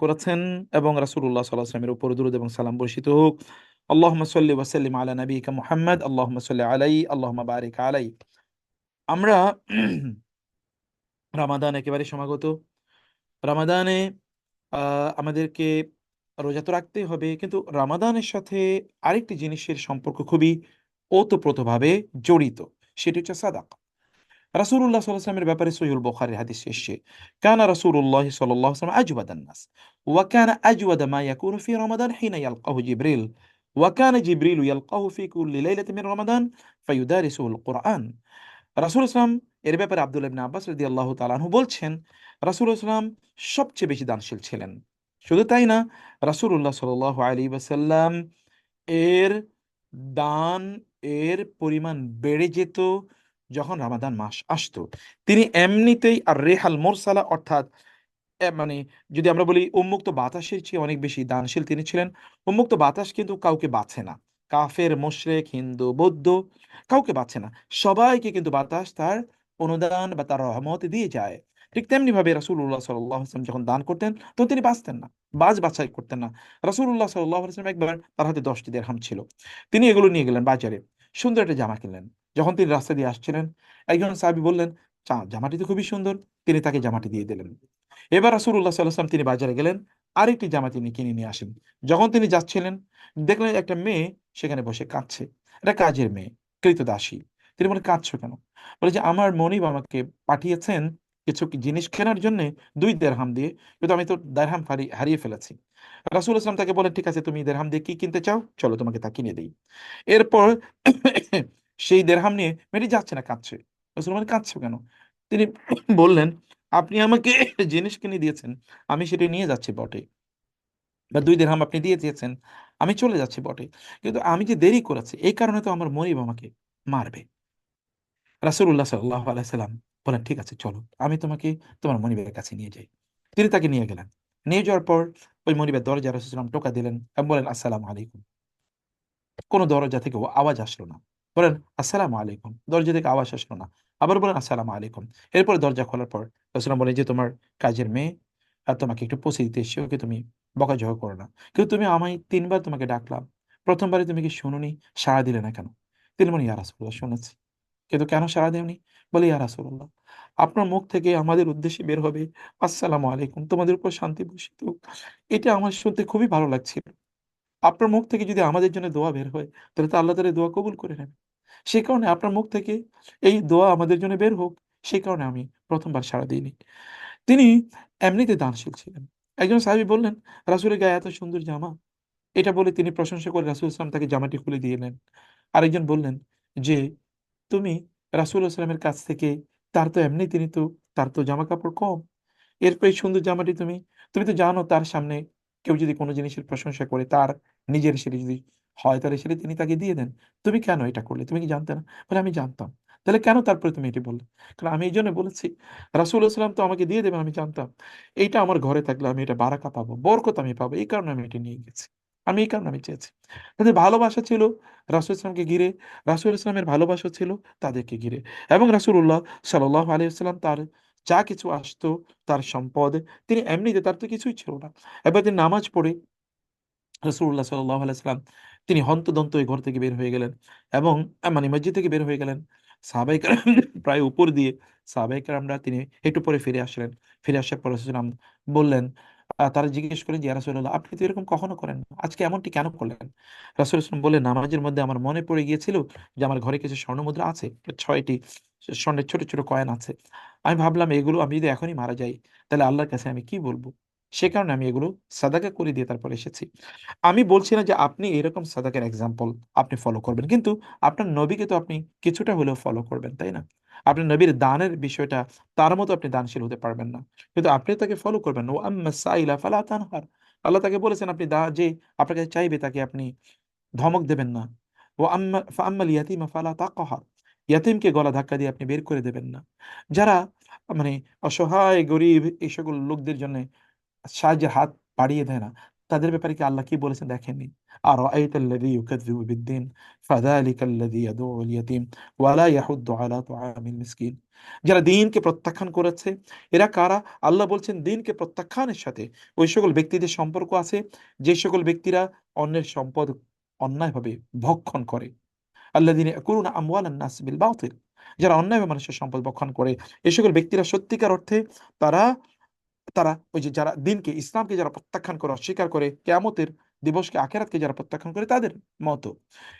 করেছেন এবং রাসূলুল্লাহ সাল্লাল্লাহু আলাইহি ওয়াসাল্লামের উপর দরুদ এবং সালাম বর্ষিত হোক। আল্লাহুম্মা সাল্লি ওয়া সাল্লিম আলা নাবিয়িকা মুহাম্মদ, আল্লাহুম্মা সাল্লি আলাইহি, আল্লাহুম্মা বারিক আলাইহি। আমরা রামাদান একেবারে সমাগত। রামাদানে আমাদেরকে রোজা তো রাখতেই হবে, কিন্তু রামাদানের সাথে আরেকটি জিনিসের সম্পর্ক খুবই ওতপ্রোতভাবে জড়িত। সেটি হচ্ছে সাদাকা। রাসূলুল্লাহ সাল্লাল্লাহু আলাইহি ওয়াসাল্লামের ব্যাপারে সহিহুল বুখারীর হাদিস এসেছে, কানা রাসূলুল্লাহ সাল্লাল্লাহু আলাইহি ওয়াসাল্লাম আজওয়াদান নাস ওয়া কানা আজওয়াদা মা ইয়াকুনু ফি রমাদান হিনা ইয়ালকাহু জিবরিল ওয়া কানা জিবরিলু ইয়ালকাহু ফি কুল্লি লাইলাতিন মিন রমাদান ফায়ুদারিসুহুল কুরআন। রাসূল ইসলাম এর ব্যাপারে আব্দুল্লাহ ইবনে আব্বাস রাদিয়াল্লাহু তাআলা আনহু বলছেন, রাসূল ইসলাম সবচেয়ে বেশি দানশীল ছিলেন। শুধু তাই না, রাসূলুল্লাহ সাল্লাল্লাহু আলাইহি ওয়াসাল্লাম এর দান এর পরিমাণ বেড়ে যেত যখন রামাদান মাস আসতো। তিনি এমনিতেই আর রেহাল মোরসালা, অর্থাৎ মানে যদি আমরা বলি উন্মুক্ত বাতাসের চেয়ে অনেক বেশি দানশীল তিনি ছিলেন। উন্মুক্ত বাতাস কিন্তু কাউকে বাছে না। কাফের, মুশরিক, হিন্দু, বৌদ্ধ কাউকে বাছে না। সবাইকে কিন্তু বাতাস তার অনুদান বা তার রহমত দিয়ে যায়। ঠিক তেমনি ভাবে রাসূলুল্লাহ সাল্লাল্লাহু আলাইহি ওয়াসাল্লাম যখন দান করতেন তখন তিনি বাছতেন না, বাছাই করতেন না। রাসূলুল্লাহ সাল্লাল্লাহু আলাইহি ওয়াসাল্লাম একবার তার হাতে 10টি দিরহাম ছিল। তিনি এগুলো নিয়ে গেলেন বাজারে, সুন্দর একটা জামা কিনলেন। যখন তিনি রাস্তা দিয়ে আসছিলেন, একজন সাহাবী বললেন, জামাটি তো খুবই সুন্দর। তিনি তাকে জামাটি দিয়ে দিলেন। এবার রাসূলুল্লাহ সাল্লাল্লাহু আলাইহি ওয়াসাল্লাম তিনি বাজারে গেলেন, আরেকটি জামা তিনি কিনে নিয়ে আসেন। যখন তিনি যাচ্ছিলেন, দেখলেন একটা মেয়ে সেখানে বসে কাঁদছে। একটা কাজের মেয়ে, কৃতদাসী। তিনি বলেন, কাঁদছো কেন? বলে যে আমার মনিব আমাকে পাঠিয়েছেন কিছু জিনিস কেনার জন্য 2 দিরহাম দিয়ে, কিন্তু আমি তো দিরহাম হারিয়ে ফেলেছি। রাসূল ইসলাম তাকে বলেন, ঠিক আছে, তুমি দিরহাম দিয়ে কি কিনতে চাও, চলো তোমাকে তা কিনে দেই। এরপর সেই দিরহাম নিয়ে মেয়েটি যাচ্ছে না, কাঁদছে। রাসূল বলেন, কাঁদছো কেন? তিনি বললেন, আপনি আমাকে জিনিস কিনে দিয়েছেন, আমি সেটা নিয়ে যাচ্ছি বটে, বা 2 দিরহাম আপনি দিয়ে দিয়েছেন, আমি চলে যাচ্ছি বটে, কিন্তু আমি যে দেরি করেছি এই কারণে তো আমার মনিব আমাকে মারবে। রাসূলুল্লাহ সাল্লাল্লাহু আলাইহি সাল্লাম বলেন, ঠিক আছে, চলো আমি তোমাকে তোমার মনিবের কাছে নিয়ে যাই। তিনি তাকে নিয়ে গেলেন। নিয়ে যাওয়ার পর ওই মনিবের দরজা রাসূল সাল্লাল্লাহু আলাইহি ওয়াসাল্লাম টোকা দিলেন এবং বলেন, আসসালামু আলাইকুম। কোনো দরজা থেকে ও আওয়াজ আসলো না। বলেন, আসসালামু আলাইকুম। দরজা থেকে আওয়াজ আসলো না। আবার বলেন, আসসালামু আলাইকুম। এরপরে দরজা খোলার পর রাসূলুল্লাহ বলেন যে, তোমার কাজের মেয়ে আর তোমাকে একটু পৌঁছে দিতে এসেছি, ওকে তুমি বকাঝকা করো না। কিন্তু তুমি আমায় ৩ বার তোমাকে ডাকলাম, প্রথমবারে তুমি কি শুনোনি? সাড়া দিলে না কেন? তিনি বলেন, ইয়া রাসূলুল্লাহ, শুনেছি, কিন্তু কেন সাড়া দেওনি? বলে, ইয়া রাসূলুল্লাহ, আপনার মুখ থেকে আমাদের উদ্দেশ্যে বের হবে, আসসালামু আলাইকুম, তোমাদের উপর শান্তি বর্ষিত হোক। এটা আমার শুনতে খুবই ভালো লাগছিল। আপনার মুখ থেকে যদি আমাদের জন্য দোয়া বের হয়, তাহলে তো আল্লাহ তাআলা এই দোয়া কবুল করে নেবেন। সে কারণে আপনার মুখ থেকে এই দোয়া আমাদের জন্য বের হোক, সে কারণে আমি ১ম বার সাড়া দিইনি। তিনি এমনিতে দানশীল ছিলেন। একজন সাহাবী বললেন, রাসূলের গায়ে এত সুন্দর জামা। এটা বলে তিনি প্রশংসা করে রাসূল সাল্লাল্লাহু আলাইহি ওয়াসাল্লাম তাকে জামাটি খুলে দিলেন। আরেকজন বললেন যে, তুমি রাসূলুল্লাহ সাল্লাল্লাহু আলাইহি ওয়াসাল্লামের কাছ থেকে, তার তো এমনি তিনি তো তার তো জামাকাপড় কম। এরপর এই সুন্দর জামাটি তুমি, তুমি তো জানো তার সামনে কেউ যদি কোনো জিনিসের প্রশংসা করে, তার নিজের সেটি যদি হয় তাহলে সেটা তিনি তাকে দিয়ে দেন। তুমি কেন এটা করলে? তুমি কি জানতে না? বলে, আমি জানতাম। তাহলে কেন তারপরে তুমি এটি বললে? কারণ আমি এইজন্য বলেছি, রাসূলুল্লাহ সাল্লাল্লাহু আলাইহি ওয়াসাল্লাম তো আমাকে দিয়ে দেবেন, আমি জানতাম। এইটা আমার ঘরে থাকলে আমি এটা বারাকা পাবো, বরকত আমি পাবো। এই কারণে আমি এটি নিয়ে গেছি। আমি এই কারণে আমি চেয়েছি। তাদের ভালোবাসা ছিল রাসূল ইসলামকে ঘিরে, রাসূল ইসলামের ভালোবাসা ছিল তাদেরকে ঘিরে। এবং রাসূলুল্লাহ সাল্লাল্লাহু আলাইহি ওয়াসাল্লাম তার যা কিছু আসতো, তার সম্পদ, তিনি এমনিতে তার তো কিছুই ছিল না। একবার তিনি নামাজ পড়ে রাসূলুল্লাহ সাল্লাল্লাহু আলাইহি ওয়াসাল্লাম তিনি হন্তদন্ত ওই ঘর থেকে বের হয়ে গেলেন এবং মানে মসজিদ থেকে বের হয়ে গেলেন। সাহাবায়ে কেরাম প্রায় উপর দিয়ে, সাহাবায়ে কেরামরা, তিনি একটু পরে ফিরে আসলেন। ফিরে আসার পর রাসূল সাল্লাম বললেন, তারা জিজ্ঞেস করেন যে, ইয়া রাসূলুল্লাহ, আপনি তো এরকম কখনো করেন না, আজকে এমনটি কেন করলেন? রাসূল সাল্লাম বললেন, নামাজের মধ্যে আমার মনে পড়ে গিয়েছিল যে আমার ঘরে কিছু স্বর্ণমুদ্রা আছে, ৬টি স্বর্ণের ছোট, ছোট কয়েন আছে। আমি ভাবলাম এগুলো আমি যদি এখনই মারা যাই, তাহলে আল্লাহর কাছে আমি কি বলব? সে কারণে আমি এগুলো সাদাকা করে দিয়ে তারপর এসেছি। আমি বলছি না যে আপনি এরকম সাদাকার এক্সাম্পল আপনি ফলো করবেন। কিন্তু আপনার নবীকে তো আপনি কিছুটা হলেও ফলো করবেন, তাই না? আপনার নবীর দানের বিষয়টা, তার মতো আপনি দানশীল হতে পারবেন না। কিন্তু আপনি তাকে ফলো করবেন। ওয়া আম্মা সাইলা ফালা তানহার। আল্লাহ তাকে বলেছেন, আপনি যে আপনার কাছে চাইবে তাকে আপনি ধমক দেবেন না। আম্মাল ইয়াতীমা ফালা তাকহার। ইয়াতীমকে গলা ধাক্কা দিয়ে আপনি বের করে দেবেন না। যারা মানে অসহায়, গরিব, এই সকল লোকদের জন্য সাহায্যের হাত বাড়িয়ে দেয় না, তাদের ব্যাপারে কি আল্লাহ কি বলেছেন দেখেননি? আর আইতাল্লাযী ইউকাযযিবু বিদ্দীন ফাযালিকাল্লাযী ইয়াদউল ইয়াতীম ওয়া লা ইয়াহুদ্দু আলা তুআমিল মিসকিন। যারা দ্বীনকে প্রত্যাখ্যান করেছে, এরা কারা? আল্লাহ বলছেন দ্বীনকে প্রত্যাখ্যানের সাথে ওই সকল ব্যক্তিদের সম্পর্ক আছে যে সকল ব্যক্তিরা অন্যের সম্পদ অন্যায়ভাবে ভক্ষণ করে। আল্লাযীনা ইয়াকুলুনা আমওয়ালান নাস বিল বাতিল, যারা অন্যায়ভাবে মানুষের সম্পদ ভক্ষণ করে, এ সকল ব্যক্তিরা সত্যিকার অর্থে তারা তারা ওই যে যারা দিনকে ইসলামকে যারা প্রত্যাখ্যান করে অস্বীকার করে কিয়ামতের দিবসকে আখিরাতকে যারা প্রত্যাখ্যান করে তাদের মতো।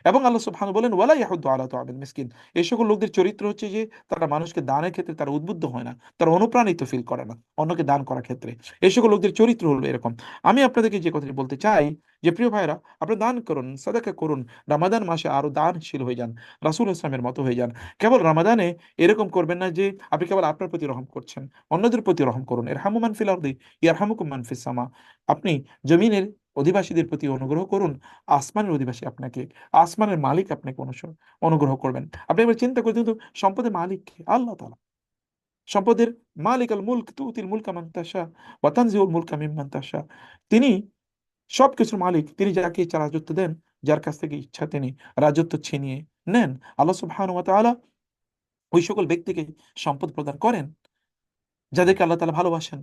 এবং আল্লাহ সুবহানাহু বলেন ওয়ালা ইয়াহুদ্দু আলা তুআমিল মিসকিন, এই সকল লোকদের চরিত্র হচ্ছে যে তারা মানুষকে দানের ক্ষেত্রে তারা উদ্বুদ্ধ হয় না, তারা অনুপ্রাণিত ফিল করে না অন্যকে দান করার ক্ষেত্রে। এই সকল লোকদের চরিত্র হলো এরকম। আমি আপনাদেরকে যে কথাটি বলতে চাই যে প্রিয় ভাইরা, আপনারা দান করুন, সাদাকা করুন, রমাদান মাসে আরো দানশীল হয়ে যান, রাসূল ইসলামের মতো হয়ে যান। কেবল রমাদানে এরকম করবেন না যে আপনি কেবল আপনার প্রতি রহম করছেন, অন্যদের প্রতি রহম করুন। ইরহামু মান ফিল আরদি ইয়ারহামুকুম মান ফিস সামা। আপনি জমিনের অধিবাসীদের প্রতি অনুগ্রহ করুন, আসমানের অধিবাসী আপনাকে, আসমানের মালিক আপনাকে অনুগ্রহ করবেন। আপনি একবার চিন্তা করে দেখুন তো, সম্পদের মালিক কে? আল্লাহ তাআলা। সম্পদের মালিক আল মুলক তুতিল মুলকা মান তাশা ওয়া তানজিউল মুলকা মিম্মান তাশা। তিনি সবকিছুর মালিক, তিনি যাকে ইচ্ছা রাজত্ব দেন, যার কাছ থেকে ইচ্ছা তিনি রাজত্ব ছিনিয়ে নেন। আল্লাহ সুবহানাহু ওয়া তাআলা ওই সকল ব্যক্তিকে সম্পদ প্রদান করেন যাদেরকে আল্লাহ তাআলা ভালোবাসেন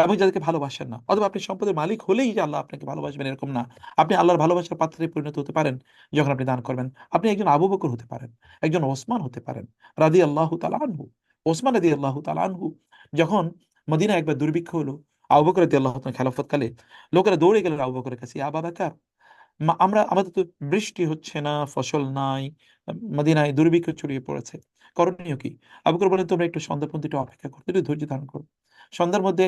এবং যাদেরকে ভালোবাসেন না। অথবা আপনি সম্পদের মালিক হলেই যে আল্লাহ আপনাকে ভালোবাসবেন এরকম না। আপনি আল্লাহর ভালোবাসার পাত্রে পরিণত হতে পারেন যখন আপনি দান করবেন। আপনি একজন আবু বকর হতে পারেন, একজন ওসমান হতে পারেন রাদিয়াল্লাহু তাআলা আনহু। ওসমান রাদিয়াল্লাহু তাআলা আনহু যখন মদিনায় একবার দুর্ভিক্ষ হলো, আবু বকর রাদিয়াল্লাহু তাআলা খেলাফতকালে লোকেরা দৌড়ে গেলেন আবু বকরের কাছে, ইয়া আবা বকর, আমাদের তো বৃষ্টি হচ্ছে না, ফসল নাই, মদিনায় দুর্ভিক্ষ ছড়িয়ে পড়েছে, করণীয় কি? আবু বকর বলেন তোমরা একটু সন্ধ্যা পর্যন্ত একটু অপেক্ষা করো, একটু ধৈর্য ধারণ করো। সন্ধ্যার মধ্যে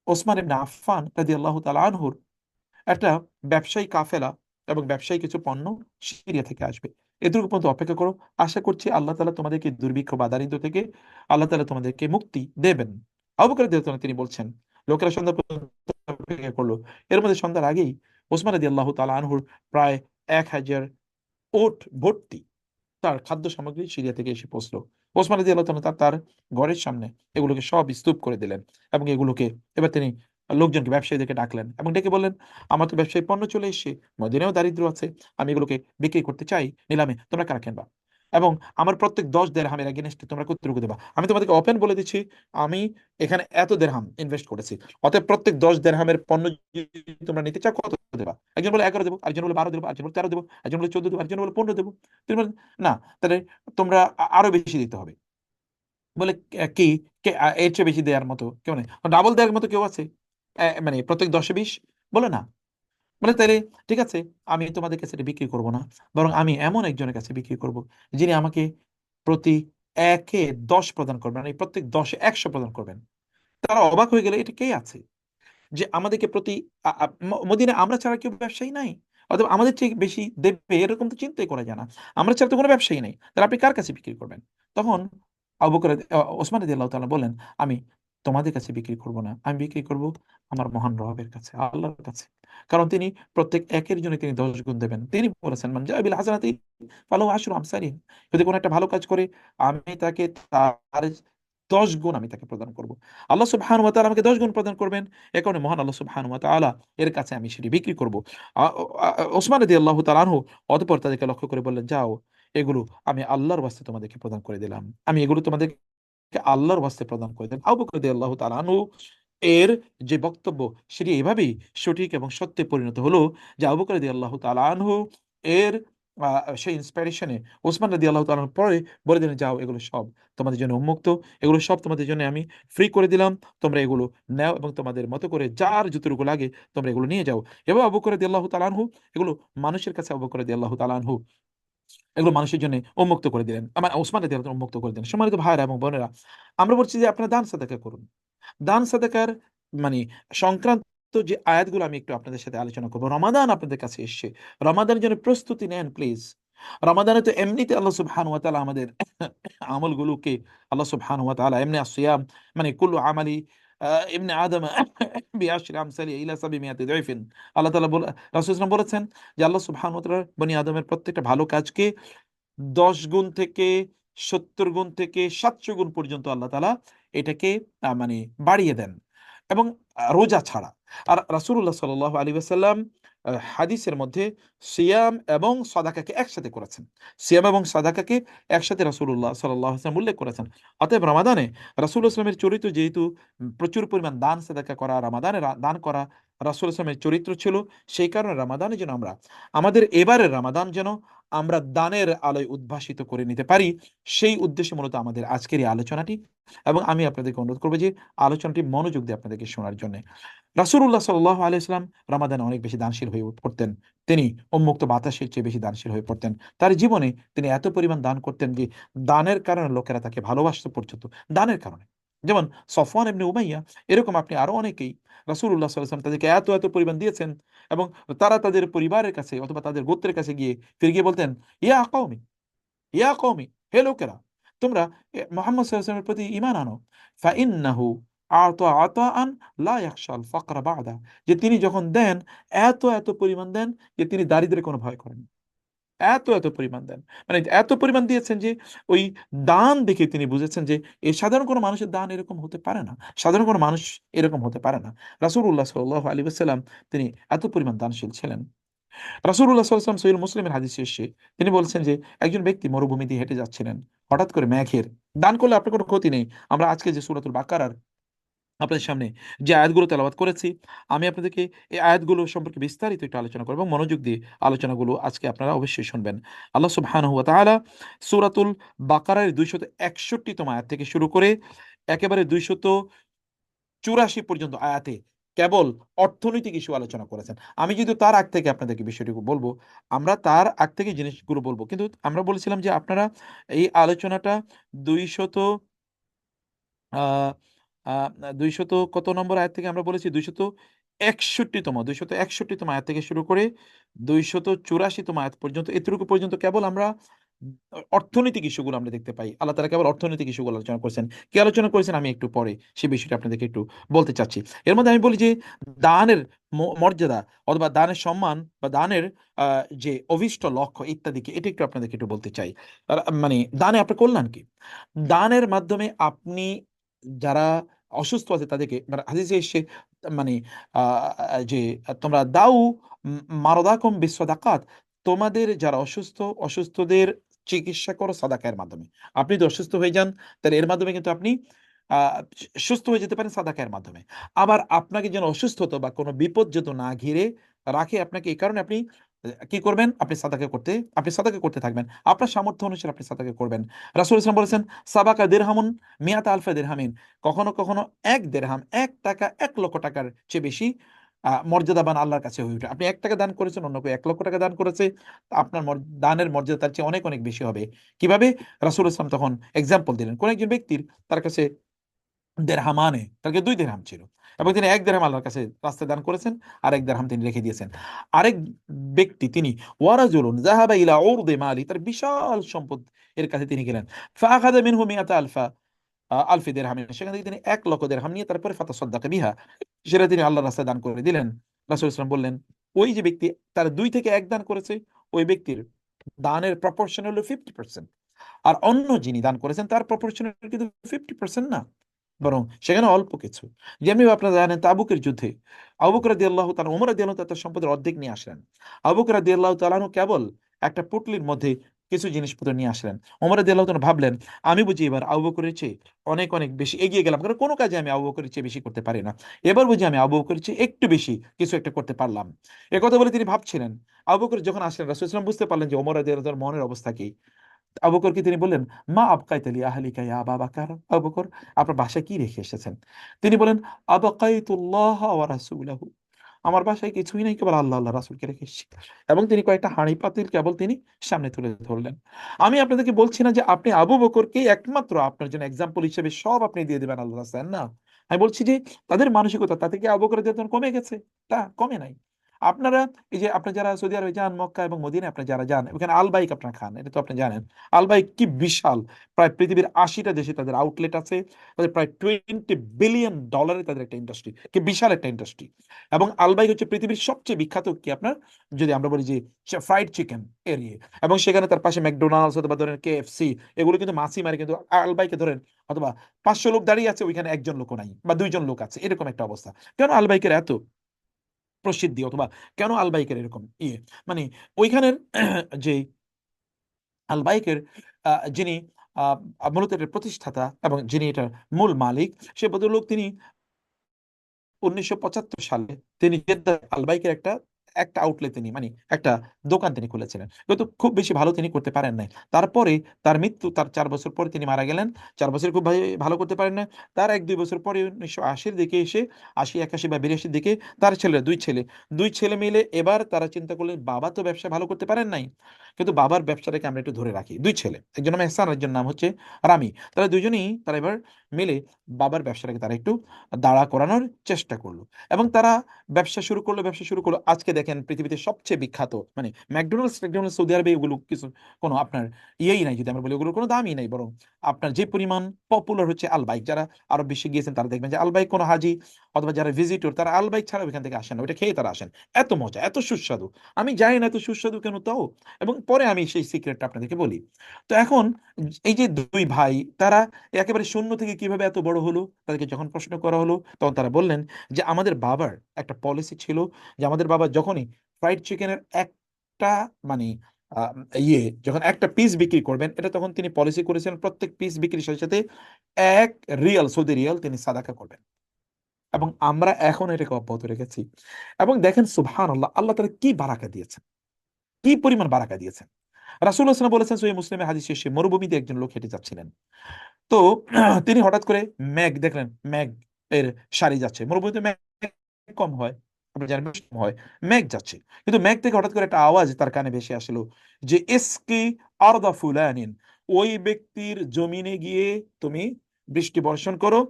ওসমান ইবনে আফফান রাদিয়াল্লাহু তাআলা আনহুর একটা ব্যবসায়ী কাফেলা এবং ব্যবসায়ী কিছু পণ্য সিরিয়া থেকে আসবে, এটুকু পর্যন্ত অপেক্ষা করো, আশা করছি আল্লাহ তাআলা তোমাদেরকে দুর্ভিক্ষ বা দারিদ্র্য থেকে আল্লাহ তাআলা তোমাদেরকে মুক্তি দেবেন। আবু বকর রাদিয়াল্লাহু তাআলা তিনি বলছেন, লোকেরা সন্ধ্যা পর্যন্ত অপেক্ষা করলো। এর মধ্যে সন্ধ্যার আগেই ওসমান রাদিয়াল্লাহু তাআলা আনহুর প্রায় 1000 ওট ভর্তি তার খাদ্য সামগ্রী সিরিয়া থেকে এসে পৌঁছলো। ওসমান রাদিয়াল্লাহু তাআলা তার ঘরের সামনে এগুলোকে সব স্তূপ করে দিলেন এবং এগুলোকে এবার তিনি লোকজনকে ব্যবসায়ীদেরকে ডাকলেন এবং ডেকে বললেন, আমার তো ব্যবসায়ী পণ্য চলে এসেছে, মদিনায়ও দারিদ্র আছে, আমি এগুলোকে বিক্রি করতে চাই নিলামে, তোমরা কারা কিনবা? এবং আমার প্রত্যেক 10 দেরহামের এগেনস্টে তোমরা কতটুকু দেবা? আমি তোমাদেরকে ওপেন বলে দিচ্ছি, আমি এখানে এত দেরহাম ইনভেস্ট করেছি, অতএব প্রত্যেক 10 দেরহামের পণ্য যদি তোমরা নিতে চাও কত দেবা? একজন বলে 11 দেবো, একজন বলে 12 দেবো, একজন বলে 13 দেবো, একজন বলে 14 দেবো, একজন বলে 15 দেবো। তিনি বলেন, না, তাহলে তোমরা আরো বেশি দিতে হবে। বলে, কি এর চেয়ে বেশি দেওয়ার মতো কেউ নেই, ডাবল দেওয়ার মতো কেউ আছে? মানে প্রত্যেক 10-20? বলে না। বলে তাইলে ঠিক আছে, আমি তোমাদের কাছে এটা বিক্রি করব না, বরং আমি এমন একজনের কাছে বিক্রি করব যিনি আমাকে প্রতি 1-এ 10 প্রদান করবেন, মানে প্রত্যেক 10-এ 100 প্রদান করবেন। তারা অবাক হয়ে গেলে, এটা কে আছে যে আমাদেরকে প্রতি মদিনায় আমরা ছাড়া কেউ ব্যবসায়ী নাই, অথবা আমাদের চেয়ে বেশি দেবে এরকম তো চিন্তাই করা যায় না, আমরা ছাড়া তো কোনো ব্যবসায়ী নেই, তাহলে আপনি কার কাছে বিক্রি করবেন? তখন আবু বকর ওসমান রাদিয়াল্লাহু তাআলা বলেন, আমি তোমাদের কাছে বিক্রি করব না, আমি বিক্রি করব আমার মহান রবের কাছে, আল্লাহর কাছে। কারণ তিনি প্রত্যেক একের জন্য তিনি 10 গুণ দেবেন। তিনি বলেছেন, মান জাআ বিল হাসানাতি ফালাহু আশরু আমসালিহা। যদি কোনো একটা ভালো কাজ করে আমি তাকে তার 10 গুণ আমি তাকে প্রদান করব। আল্লাহ সুবহানাহু ওয়া তাআলা আমাকে 10 গুণ প্রদান করবেন। এ কারণে মহান আল্লাহ সুবহানাহু ওয়া তাআলা এর কাছে আমি সেটি বিক্রি করব। ওসমান রাদিয়াল্লাহু তাআলা আনহু অতঃপর তাদেরকে লক্ষ্য করে বললেন, যাও, এগুলো আমি আল্লাহর ওয়াস্তে তোমাদেরকে প্রদান করে দিলাম, আমি এগুলো তোমাদেরকে আল্লাহর ওয়াস্তে প্রদান করে দিলাম। আবু বকর রাদিয়াল্লাহু তাআলা আনহু এর যে বক্তব্য সেটি এভাবেই সঠিক এবং সত্যে পরিণত হলো যে আবু বকর রাদিয়াল্লাহু তাআলা আনহু এর সেই ইন্সপিরেশনে ওসমান রাদিয়াল্লাহু তাআলা পরে বলে দিলেন, যাও, এগুলো সব তোমাদের জন্য উন্মুক্ত, এগুলো সব তোমাদের জন্য আমি ফ্রি করে দিলাম, তোমরা এগুলো নাও এবং তোমাদের মতো করে যার যতটুকু লাগে তোমরা এগুলো নিয়ে যাও। এবং আবু বকর রাদিয়াল্লাহু তাআলা আনহু এগুলো মানুষের কাছে আবু বকর রাদিয়াল্লাহু তাআলা আনহু এগুলো মানুষের জন্য উন্মুক্ত করে দিলেন, আমার ওসমান রাদিয়াল্লাহু তাআলা উন্মুক্ত করে দিলেন। সম্মানিত ভাইরা এবং বোনেরা, আমরা বলছি যে আপনারা দান সাদাকা করুন। দান সাদাকার মানে সংক্রান্ত যে আয়াতগুলো আমি একটু আপনাদের সাথে আলোচনা করবো। রমাদান আপনাদের কাছে এসছে, রমাদানের জন্য প্রস্তুতি নেন প্লিজ। রমাদানে তো এমনিতে আল্লাহ সুবহানাহু ওয়া তাআলা আমাদের আমলগুলোকে আল্লাহ সুবহানাহু ওয়া তাআলা এমনি আসিয়াম মানে কুল্লু আমালি ইবনে আদম বিআশরি আমসালি ইলা 700 দাইফিন। আল্লাহ তাআলা রাসূল সাল্লাল্লাহু বলেছেন যে আল্লাহ সুবহানাহু ওয়া তাআলা বনি আদমের প্রত্যেকটা ভালো কাজকে 10 গুণ থেকে 70 গুণ থেকে 700 গুণ পর্যন্ত আল্লাহ তাআলা এটাকে মানে বাড়িয়ে দেন। এবং রোজা ছাড়া। আর রাসূলুল্লাহ সাল্লাল্লাহু আলাইহি ওয়াসাল্লাম হাদিসের মধ্যে সিয়াম এবং সাদাকাকে একসাথে করেছেন। সিয়াম এবং সাদাকাকে একসাথে রাসূলুল্লাহ সাল্লাল্লাহু আলাইহি ওয়াসাল্লাম উল্লেখ করেছেন। অতএব রমাদানে রাসূলুল্লাহ সাল্লাল্লাহু আলাইহি ওয়াসাল্লামের চরিত্র যেহেতু প্রচুর পরিমাণ দান সাদাকা করা, রমাদানে দান করা রাসূলুল্লাহ সাল্লাল্লাহু আলাইহি ওয়াসাল্লামের চরিত্র ছিল, সেই কারণে রমাদানে যেন আমরা আমাদের এবারের রমাদান যেন আমরা দানের আলোয় উদ্ভাসিত করে নিতে পারি, সেই উদ্দেশ্যে মূলত আমাদের আজকের এই আলোচনাটি। এবং আমি আপনাদেরকে অনুরোধ করবো যে আলোচনাটি মনোযোগ দিয়ে আপনাদেরকে শোনার জন্য। রাসূলুল্লাহ সাল্লাল্লাহু আলাইহি ওয়াসাল্লাম রমাদানে অনেক বেশি দানশীল হয়ে পড়তেন। তিনি উন্মুক্ত বাতাসের চেয়ে বেশি দানশীল হয়ে পড়তেন। তার জীবনে তিনি এত পরিমাণ দান করতেন যে দানের কারণে লোকেরা তাকে ভালোবাসতে পর্যন্ত, দানের কারণে। যেমন সফওয়ান ইবনে উমাইয়া, এরকম আপনি আরো অনেকেই রাসূলুল্লাহ সাল্লাল্লাহু আলাইহি ওয়াসাল্লাম তাদেরকে এত এত পরিমাণ দিয়েছেন, এবং তারা তাদের পরিবারের কাছে অথবা তাদের গোত্রের কাছে গিয়ে ফিরে গিয়ে বলতেন, ইয়া কওমি, ইয়া কওমি, হে লোকেরা, তোমরা মুহাম্মদ সাল্লাল্লাহু আলাইহি ওয়াসাল্লামের প্রতি ঈমান আনো। ফাইন্নাহু আতা আতাআন লা ইয়াখশাল ফাকরা বা'দা, যে তিনি যখন দেন এত এত পরিমাণ দেন যে তিনি দারিদ্র্যের কোনো ভয় করেন না। এত এত পরিমাণ দেন, মানে এত পরিমাণ দিয়েছেন যে ওই দান দেখে তিনি বুঝেছেন যে এ সাধারণ কোনো মানুষের দান এরকম হতে পারে না, সাধারণ কোনো মানুষ এরকম হতে পারে না। রাসূলুল্লাহ সাল্লাল্লাহু আলাইহি ওয়াসাল্লাম তিনি এত পরিমাণ দানশীল ছিলেন। রাসূলুল্লাহ সাল্লাল্লাহু আলাইহি ওয়াসাল্লাম সহিহ মুসলিমের হাদিসে এসেছে, তিনি বলছেন যে একজন ব্যক্তি মরুভূমি দিয়ে হেঁটে যাচ্ছিলেন, হঠাৎ করে মেঘের, দান করলে আপনার কোনো ক্ষতি নেই। আমরা আজকে যে সূরাতুল বাকারার আপনাদের সামনে যে আয়াতগুলো তেলাওয়াত করেছি, আমি আপনাদেরকে এই আয়াতগুলো সম্পর্কে বিস্তারিত একটু আলোচনা করব এবং মনোযোগ দিয়ে আলোচনাগুলো আজকে আপনারা অবশ্যই শুনবেন। আল্লাহ সুবহানাহু ওয়া তাআলা সূরাতুল বাকারার 261তম আয়াত থেকে শুরু করে একেবারে 284 পর্যন্ত আয়াতে কেবল অর্থনৈতিক ইস্যু আলোচনা করেছেন। আমি যদি তার আগ থেকে আপনাদেরকে বিষয়টুকু বলবো, আমরা তার আগ থেকে জিনিসগুলো বলবো। কিন্তু আমরা বলেছিলাম যে আপনারা এই আলোচনাটা 200 আ আ 200 কত নম্বর আয়াত থেকে আমরা বলেছি? 261তম আয়াত থেকে শুরু করে 284তম আয়াত পর্যন্ত, এতটুকু পর্যন্ত কেবল আমরা অর্থনৈতিক ইস্যুগুলো আমরা দেখতে পাই। আল্লাহ তাআলা কেবল অর্থনৈতিক ইস্যুগুলো আলোচনা করেছেন। কি আলোচনা করেছেন আমি একটু পরে সেই বিষয়টা আপনাদেরকে একটু বলতে চাচ্ছি। এর মধ্যে আমি বলি যে দানের মর্যাদা অথবা দানের সম্মান বা দানের আ যে অভিষ্ট লক্ষ্য ইত্যাদিকে, এটা একটু আপনাদেরকে একটু বলতে চাই। মানে দানে আপনার কল্যাণ কি? দানের মাধ্যমে আপনি যারা অসুস্থ আছে তাদেরকে, মানে হাদিসে এসছে, মানে আ যে তোমরা দাউ মারদাকুম বিসসাদাকাত, তোমাদের যারা অসুস্থ, অসুস্থদের চিকিৎসা করো সাদাকার মাধ্যমে। আপনি যদি অসুস্থ হয়ে যান, তাহলে এর মাধ্যমে কিন্তু আপনি আ সুস্থ হয়ে যেতে পারেন সাদাকার মাধ্যমে। আবার আপনাকে যেন অসুস্থতা বা কোনো বিপদ যাতে না ঘিরে রাখে আপনাকে, এই কারণে আপনি কি করবেন? আপনি সাদাকা করতে থাকবেন। আপনার সামর্থ্য অনুসারে আপনি সাদাকা করবেন। রাসূল ইসলাম বলেছেন, সাবাকা দিরহামুন মিয়াতা আলফা দিরহামিন। কখনো, কখনো ১ দিরহাম, ১ টাকা ১,০০,০০০ টাকার চেয়ে বেশি মর্যাদাবান আল্লাহর কাছে হয়ে ওঠে। আপনি ৳১ দান করেছেন, অন্য কেউ ৳১,০০,০০০ দান করেছে। আপনার দানের মর্যাদা তার চেয়ে অনেক, অনেক বেশি হবে। কিভাবে? রাসূল ইসলাম তখন এক্সাম্পল দিলেন। কোন একজন ব্যক্তির তার কাছে দেরহামানে, তার কাছে ২ দিরহাম ছিল। এবং তিনি ১ দিরহাম আল্লাহর কাছে রাস্তায় দান করেছেন, আর ১ দিরহাম তিনি রেখে দিয়েছেন। আরেক ব্যক্তি তিনি ওয়ারাজুলুন যাহাবা ইলা উরদি মালি, তার বিশাল সম্পদ এর কাছে তিনি গেলেন। ফাআখাযা মিনহু মিআতা আলফা আলফি দিরহামিন, সেখান থেকে তিনি ১,০০,০০০ দিরহাম নিয়ে তারপরে ফাতাসাদ্দাকা বিহা, সেটা তিনি আল্লাহর রাস্তায় দান করে দিলেন। রাসূল সাল্লাল্লাহু আলাইহি ওয়াসাল্লাম বললেন, ওই যে ব্যক্তি তার ২ থেকে ১ দান করেছে, ওই ব্যক্তির দানের প্রপোর্শন হলো 50%। আর অন্য যিনি দান করেছেন তার প্রপোর্শন কিন্তু 50% না, বরং সেখানে অল্প কিছু। যেমনি আপনারা জানেন তাবুকের যুদ্ধে আবু বকর রাদিয়াল্লাহু তাআলা, ওমর রাদিয়াল্লাহু তাআলা তার সম্পদের অর্ধেক নিয়ে আসলেন। আবু বকর রাদিয়াল্লাহু তাআলা আনহু কেবল একটা পুঁটলির মধ্যে কিছু জিনিসপত্র নিয়ে আসলেন। ওমর রাদিয়াল্লাহু তাআলা ভাবলেন, আমি বুঝি এবার আবু বকরের চেয়ে অনেক, অনেক বেশি এগিয়ে গেলাম। কারণ কোন কাজে আমি আবু বকরের চেয়ে বেশি করতে পারি না। এবার বুঝি আমি আবু বকরের চেয়ে একটু বেশি কিছু একটা করতে পারলাম। একথা বলে তিনি ভাবছিলেন। আবু বকর যখন আসলেন, রাসূলুল্লাহ সাল্লাল্লাহু আলাইহি ওয়াসাল্লাম বুঝতে পারলেন যে ওমর রাদিয়াল্লাহু তাআলার মনের অবস্থা কি। আবু বকরকে তিনি বললেন, মা আবকাইতা লি আহলিকা ইয়া আবা বাকার। আবু বকর, আপনার বাসায় কি রেখে এসেছেন? তিনি বলেন, আবাকাইতুল্লাহ ওয়া রাসূলাহু, আমার বাসায় কিছুই নাই, কেবল আল্লাহ আল্লাহ রাসূলকে রেখে এসেছি। এবং তিনি কয়েকটা হাঁড়ি পাতিল কেবল তিনি সামনে তুলে ধরলেন। আমি আপনাদেরকে বলছি না যে আপনি আবু বকরকে একমাত্র আপনার জন্য এক্সাম্পল হিসেবে সব আপনি দিয়ে দিবেন আল্লাহর রাস্তায়, না। আমি বলছি যে তাদের মানসিকতা তাতে কি আবু বকর রাদিয়াল্লাহু আনহু কমে গেছে? তা কমে নাই। আপনারা এই যে আপনি যারা সৌদি আরবে যান, মক্কা এবং মদিনা আপনি যারা যান, ওখানে আলবাইক আপনারা খান, এটা তো আপনি জানেন। আলবাইক কি বিশাল, প্রায় পৃথিবীর 80টা দেশে তাদের আউটলেট আছে। তাদের প্রায় $20 বিলিয়ন তাদের একটা ইন্ডাস্ট্রি, কি বিশাল একটা ইন্ডাস্ট্রি। এবং আলবাইক হচ্ছে পৃথিবীর সবচেয়ে বিখ্যাত কি আপনার, যদি আমরা বলি যে ফ্রাইড চিকেন এরিয়া। এবং সেখানে তার পাশে ম্যাকডোনাল্ডস অথবা ধরেন KFC, এগুলো কিন্তু মাছি মারে, কিন্তু আলবাইকে ধরেন অথবা 500 লোক দাঁড়িয়ে আছে, ওইখানে একজন লোকও নাই বা দুইজন লোক আছে, এরকম একটা অবস্থা। কেন আলবাইকের এত প্রসিদ্ধি, অথবা কেন আলবাইকের এরকম মানে ওইখানের যে আলবাইকের যিনি মূলত এটার প্রতিষ্ঠাতা এবং যিনি এটার মূল মালিক, সে ভদ্রলোক তিনি 1975 সালে তিনি জেদ্দাহ আলবাইকের একটা একটা আউটলেট তিনি মানে একটা দোকান তিনি খুলেছিলেন, কিন্তু খুব বেশি ভালো তিনি করতে পারেন নাই। তারপরে তার মৃত্যু, তার 4 বছর পরে তিনি মারা গেলেন। 4 বছর খুব ভালো করতে পারেন না। তার 1-2 বছর পরে 1980-র দিকে এসে, 80, 81 বা 82-র দিকে তার দুই ছেলে মিলে এবার তারা চিন্তা করলেন, বাবা তো ব্যবসা ভালো করতে পারেন নাই, কিন্তু বাবার ব্যবসাটাকে আমরা একটু ধরে রাখি। দুই ছেলে, একজন নাম এহসান, একজন নাম হচ্ছে রামি। তারা দুজনেই তারা এবার মিলে বাবার ব্যবসাটাকে তারা একটু দাঁড়া করানোর চেষ্টা করলো। এবং তারা ব্যবসা শুরু করলো। আজকে দেখেন পৃথিবীতে সবচেয়ে বিখ্যাত মানে ম্যাকডোনাল্ডস সৌদি আরবে, এগুলো কিছু কোনো আপনার ইয়েই নাই, যদি আমরা বলি ওগুলোর কোনো দামই নাই, বরং আপনার যে পরিমাণ পপুলার হচ্ছে আলবাইক। যারা আরব বিশ্বে গিয়েছেন তারা দেখবেন যে আলবাইক কোনো হাজি অথবা যারা ভিজিটর, তারা আলবাইক ছাড়া ওইখান থেকে আসেন না, ওইটা খেয়ে তারা আসেন। এত মজা, এত সুস্বাদু। আমি জানি না এত সুস্বাদু কেন তাও, এবং পরে আমি সেই সিক্রেটটা আপনাদেরকে বলি। তো এখন এই যে দুই ভাই, তারা একেবারে শূন্য থেকে কিভাবে এত বড় হলো, তাদেরকে যখন প্রশ্ন করা হলো, তখন তারা বললেন যে আমাদের বাবার একটা পলিসি ছিল, যে আমাদের বাবা যখনই ফ্রাইড চিকেনের একটা মানে আহ, যখন একটা পিস বিক্রি করবেন, এটা তখন তিনি পলিসি করেছিলেন প্রত্যেক পিস বিক্রির সাথে সাথে 1 রিয়াল, সৌদি রিয়াল তিনি সাদাকা করবেন। এবং আমরা এখন এটাকে অব্যাহত রেখেছি। এবং দেখেন সুবহানাল্লাহ, আল্লাহ তাআলা কি বারাকা দিয়েছেন, কি পরিমাণ বারাকা দিয়েছেন। রাসূলুল্লাহ সাল্লাল্লাহু আলাইহি ওয়াসাল্লাম বলেছেন, সহিহ মুসলিমে হাদিস শেষে, মরুভূমিতে একজন লোক হেঁটে যাচ্ছিলেন। তো তিনি হঠাৎ করে মেঘ দেখলেন, মেঘ এর সারি যাচ্ছে। মরুভূমিতে মেঘ কম হয়, আপনি জানেন, বেশ কম হয়। মেঘ যাচ্ছে, কিন্তু মেঘ থেকে হঠাৎ করে একটা আওয়াজ তার কানে ভেসে আসলো যে ইসকি আরদা ফুলানিন, ওই ব্যক্তির জমিনে গিয়ে তুমি বৃষ্টি বর্ষণ করো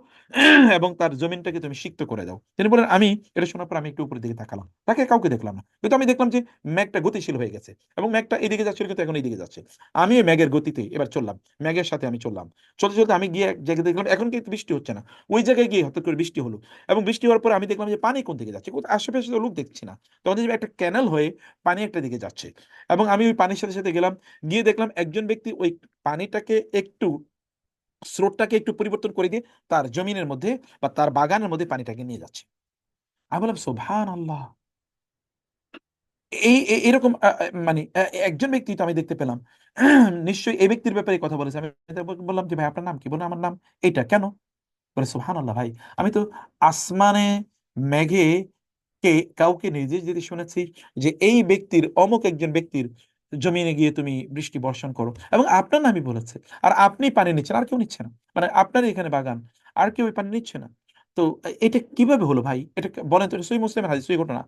এবং তার জমিনটাকে তুমি সিক্ত করে দাও। তিনি বলেন, আমি এটা শোনার পর আমি একটু উপরের দিকে তাকালাম, তাকে কাউকে দেখলাম না, কিন্তু আমি দেখলাম যে মেঘটা গতিশীল হয়ে গেছে এবং মেঘটা এদিকে যাচ্ছিল, কিন্তু এখন এইদিকে যাচ্ছে। আমি ওই মেঘের গতিতে এবার চললাম, মেঘের সাথে আমি চললাম। চলতে চলতে আমি গিয়ে এক জায়গায় দেখলাম এখন কিন্তু বৃষ্টি হচ্ছে না। ওই জায়গায় গিয়ে হঠাৎ করে বৃষ্টি হলো, এবং বৃষ্টি হওয়ার পরে আমি দেখলাম যে পানি কোন দিকে যাচ্ছে, কোথাও আশেপাশে তো লোক দেখছি না। তখন দেখছি একটা ক্যানেল হয়ে পানি একটা দিকে যাচ্ছে। এবং আমি ওই পানির সাথে সাথে গেলাম, গিয়ে দেখলাম একজন ব্যক্তি ওই পানিটাকে একটু, স্রোতটাকে একটু পরিবর্তন করে দিয়ে তার জমিনের মধ্যে বা তার বাগানের মধ্যে পানিটাকে নিয়ে যাচ্ছে। আমি বললাম সুবহান আল্লাহ, এরকম মানে একজন ব্যক্তি তো আমি দেখতে পেলাম। নিশ্চয়ই এই ব্যক্তির ব্যাপারে কথা বলেছে। আমি তাকে বললাম যে ভাই আপনার নাম কি? বলুন আমার নাম এটা। কেন? বলে সুবহানাল্লাহ ভাই, আমি তো আসমানে মেঘে কে কাউকে নির্দেশ দিতে শুনেছি যে এই ব্যক্তির, অমুক একজন ব্যক্তির জমিনে গিয়ে তুমি বৃষ্টি বর্ষণ করো, এবং আপনার নামই বলেছে। আর আপনি পানি নিচ্ছেন, আর কেউ নিচ্ছে না। মানে আপনার এখানে বাগান, আর কেউ এই পানি নিচ্ছে না। তো এটা কিভাবে হলো ভাই? এটা বলেন তো, সহিহ মুসলিমের হাদিস, সহিহ ঘটনা।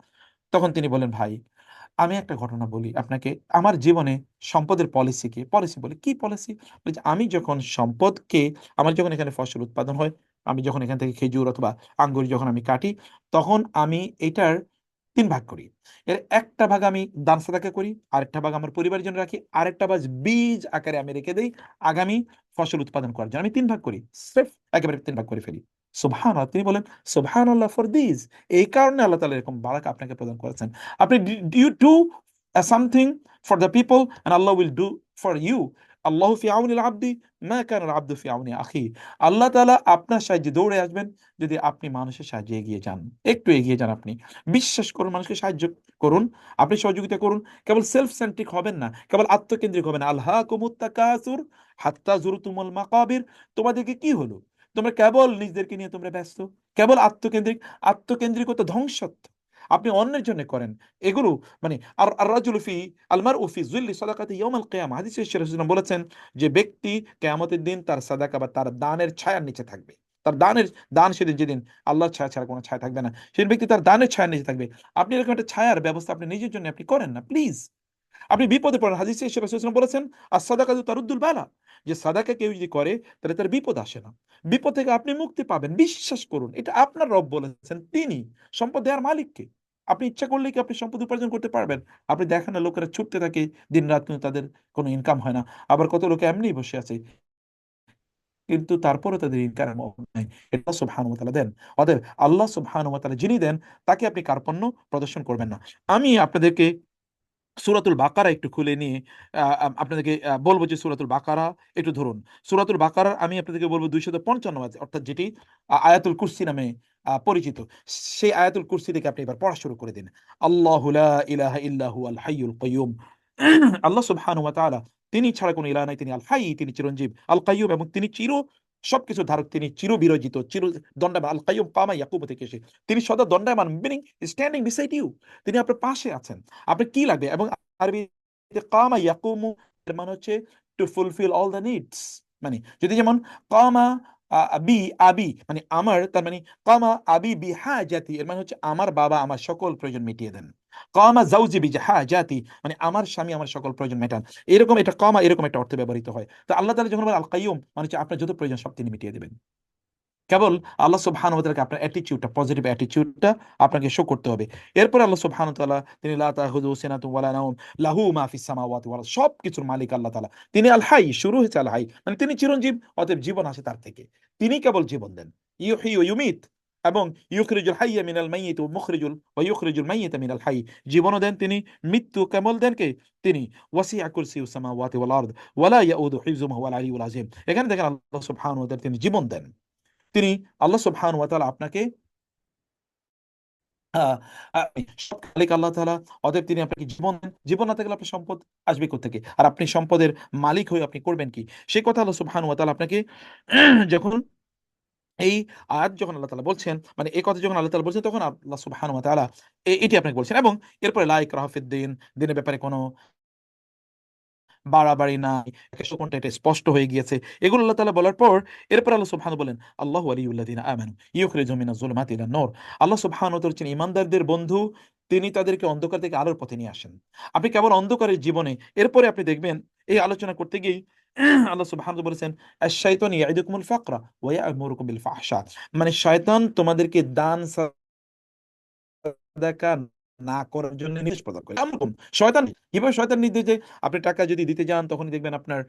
তখন তিনি বলেন, ভাই আমি একটা ঘটনা বলি আপনাকে, আমার জীবনে সম্পদের পলিসি বলি, কি পলিসি? আমি যখন সম্পদকে, আমার যখন এখানে ফসল উৎপাদন হয়, আমি যখন এখান থেকে খেজুর অথবা আঙ্গুর যখন আমি কাটি, তখন আমি এটার 3 ভাগ করি। এর একটা ভাগ আমি দান সাদাকা করি, আরেকটা ভাগ আমার পরিবারের জন্য রাখি, আরেকটা ভাগ বীজ আকারে আমি রেখে দেই আগামী ফসল উৎপাদন করার জন্য। আমি 3 ভাগ করি, স্রেফ একেবারে 3 ভাগ করে ফেলি। সুবহানাল্লাহ, তিনি বলেন সুবহানাল্লাহ ফর দিস, এই কারণে আল্লাহ তাআলা এরকম বারাকা আপনাকে প্রদান করেছেন। আপনি you do something for the people and Allah will do for you. আল্লাহু ফি আউনি আল আবদি মা কানা আল আবদু ফি আউনি আখি। আল্লাহ তাআলা আপনার সাহায্যে দৌড়ে আসবেন যদি আপনি মানুষের সাহায্যে এগিয়ে যান। একটু এগিয়ে যান আপনি, বিশ্বাস করুন, মানুষকে সাহায্য করুন, আপনি সহযোগিতা করুন। কেবল সেলফ সেন্ট্রিক হবেন না, কেবল আত্মকেন্দ্রিক হবেন না। আলহাকুমুত তাকাসুর হাত্তা যুরতুমুল মাকাবির, তোমাদেরকে কি হলো, তোমরা কেবল নিজেদেরকে নিয়ে তোমরা ব্যস্ত, কেবল আত্মকেন্দ্রিক। আত্মকেন্দ্রিকতা ধ্বংসত্ব, আপনি অন্যের জন্য করেন এগুলো। মানে আর আর রাজুলু ফি আল মারউ ফি যিল্লি সাদাকাতি ইয়াউমাল কিয়ামা, হাদিসে রাসূলুল্লাহ বলেছেন যে ব্যক্তি কিয়ামতের দিন তার সাদাকা বা তার দানের ছায়ার নিচে থাকবে। তার দান সেদিন, যেদিন আল্লাহর ছায়া ছাড়া কোনো ছায়া থাকবে না, সেদিন ব্যক্তি তার দানের ছায়ার নিচে থাকবে। আপনি এরকম একটা ছায়ার ব্যবস্থা আপনি নিজের জন্য আপনি করেন না প্লিজ। আপনি বিপদে পড়েন, হাদিসে রাসূলুল্লাহ বলেছেন আর সাদাকাতু তারুদ্দুল বালা, যে সাদাকা কেউ যদি করে তাহলে তার বিপদ আসে না, বিপদ থেকে আপনি মুক্তি পাবেন। বিশ্বাস করুন, এটা আপনার রব বলেছেন, তিনি সম্পদ দেওয়ার মালিককে। আপনি ইচ্ছা করলে কি আপনি সম্পদ উপার্জন করতে পারবেন? আপনি দেখেন না লোকেরা ছুটতে থাকে দিন রাত, কিন্তু তাদের কোনো ইনকাম হয় না। আবার কত লোকে এমনিই বসে আছে, কিন্তু তারপরে তাদের ইনকামের অভাব নাই। এটা আল্লাহ সুবহানাহু ওয়া তাআলা দেন। অতএব আল্লাহ সুবহানাহু ওয়া তাআলা যিনি দেন, তাকে আপনি কার্পণ্য প্রদর্শন করবেন না। আমি আপনাদেরকে সূরাতুল বাকারা একটু খুলে নিয়ে আপনাদেরকে বলব যে সূরাতুল বাকারা একটু ধরুন। সূরাতুল বাকারার আমি আপনাদেরকে বলব 255 আয়াত, অর্থাৎ যেটি আয়াতুল কুরসি নামে পরিচিত। সেই আয়াতুল কুরসি থেকে আপনি এবার পড়া শুরু করে দিন। আল্লাহু লা ইলাহা ইল্লা হুয়াল হাইয়ুল কাইয়্যুম। আল্লাহ সুবহানাহু ওয়া তাআলা, তিনি ছাড়া কোনো ইলাহ নাই, তিনি আল হাই, তিনি চিরঞ্জীব, আল কাইয়্যুম, এবং তিনি সবকিছুর ধারক, তিনি চিরবিরজিত, দণ্ডায়মান। আল কাইয়্যুম কামা ইয়াকুমু থেকে এসে, তিনি সদা দণ্ডায়মান, মিনিং স্ট্যান্ডিং বিসাইড ইউ, তিনি আপনার পাশে আছেন। আপনার কি লাগবে? এবং আরবিতে কামা ইয়াকুমু এর মানে হচ্ছে two fulfil all the needs. মানে যদি যেমন কামা বি আবি মানে আমার, তার মানে কামা আবি বিহাজাতি এর মানে হচ্ছে আমার বাবা আমার সকল প্রয়োজন মিটিয়ে দেন। কামা জাউজি বিহাজাতি মানে আমার স্বামী আমার সকল প্রয়োজন মেটান। এরকম এটা কামা এরকম একটা অর্থে ব্যবহৃত হয়। তো আল্লাহ তাআলা যখন বলেন আল কাইয়ুম, মানে হচ্ছে আপনার যত প্রয়োজন সব তিনি মিটিয়ে দেবেন। কেবল আল্লাহ সুবহানাহু ওয়া তাআলাকে আপনার অ্যাটিটিউডটা, পজিটিভ অ্যাটিটিউডটা আপনাকে শো করতে হবে। এরপরে আল্লাহ সুবহানাহু ওয়া তাআলা, তিনি লা তাখুযুহু সিনাতুন ওয়ালা নাওম, লাহু মা ফিস সামাওয়াতি ওয়াল আরদ, সবকিছুর মালিক আল্লাহ তাআলা। তিনি আল হাই, শুরু হয়েছে আল হাই, মানে তিনি চিরঞ্জীব, অতএব জীবন আসে তার থেকে। তিনি কেবল জীবন দেন। ইউহয়ি ওয়া ইউমিত, এবং ইউখরিজুল হাইয়্যা মিনাল মাইয়িত ওয়া ইউখরিজুল মাইয়িতা মিনাল হাইয়্য, জীবনও দেন তিনি, মৃত্যু কেবল দেন কে? তিনি। ওয়াসি'a কুরসিয়্যুস সামাওয়াতি ওয়াল আরদ ওয়া লা ইয়াউদু হিফযুহুমা ওয়া হুয়াল আলিয়্যুল আযীম। এখানে দেখেন আল্লাহ সুবহানাহু ওয়া তাআলা তিনি জীবন দেন। তিনি আল্লাহ সুবহানাহু ওয়া তাআলা আপনাকে আহ, সব মালিক আল্লাহ তাআলা। অতএব তিনি আপনাকে জীবন দেন। জীবন না থাকলে আপনার সম্পদ আসবে কোত্থেকে? আর আপনি সম্পদের মালিক হয়ে আপনি করবেন কি? সেই কথা আল্লাহ সুবহানাহু ওয়া তাআলা আপনাকে যখন এই আয়াত যখন আল্লাহ তাআলা বলছেন, মানে এই কথা যখন আল্লাহ তাআলা বলছেন, তখন আল্লাহ সুবহানাহু ওয়া তাআলা এটি আপনাকে বলছেন। এবং এরপরে লা ইকরাহা ফিদ-দীন, দ্বীনের ব্যাপারে কোনো বাড়াবাড়ি নাই, কোনটা এটা স্পষ্ট হয়ে গিয়েছে। এগুলো আল্লাহ তাআলা বলার পর এরপর আল্লাহ সুবহানাহু বলেন, আল্লাহু ওয়ালিয়ুল্লাযিনা আমানু ইউখরিজুহুম মিনাজ যুলুমাতি ইলান নূর। আল্লাহ সুবহানাহু ওয়া তাআলা হচ্ছেন ঈমানদারদের বন্ধু, তিনি তাদেরকে অন্ধকার থেকে আলোর পথে নিয়ে আসেন। আপনি কেবল অন্ধকারের জীবনে, এরপরে আপনি দেখবেন এই আলোচনা করতে গিয়েই আল্লাহ সুবহানাহু ওয়া তাআলা বলেছেন, আশ-শাইতানু ইয়াইদুকুমুল ফাকরা ওয়া ইয়া'মুরুকুম বিল ফাহশা, মানে শয়তান তোমাদেরকে দান সাদাকা না করার জন্য নির্দেশ প্রদান করে। এমন শয়তান কিভাবে শয়তান নির্দেশ দেয়? আপনি টাকা যদি দিতে যান, তখনই দেখবেন আপনার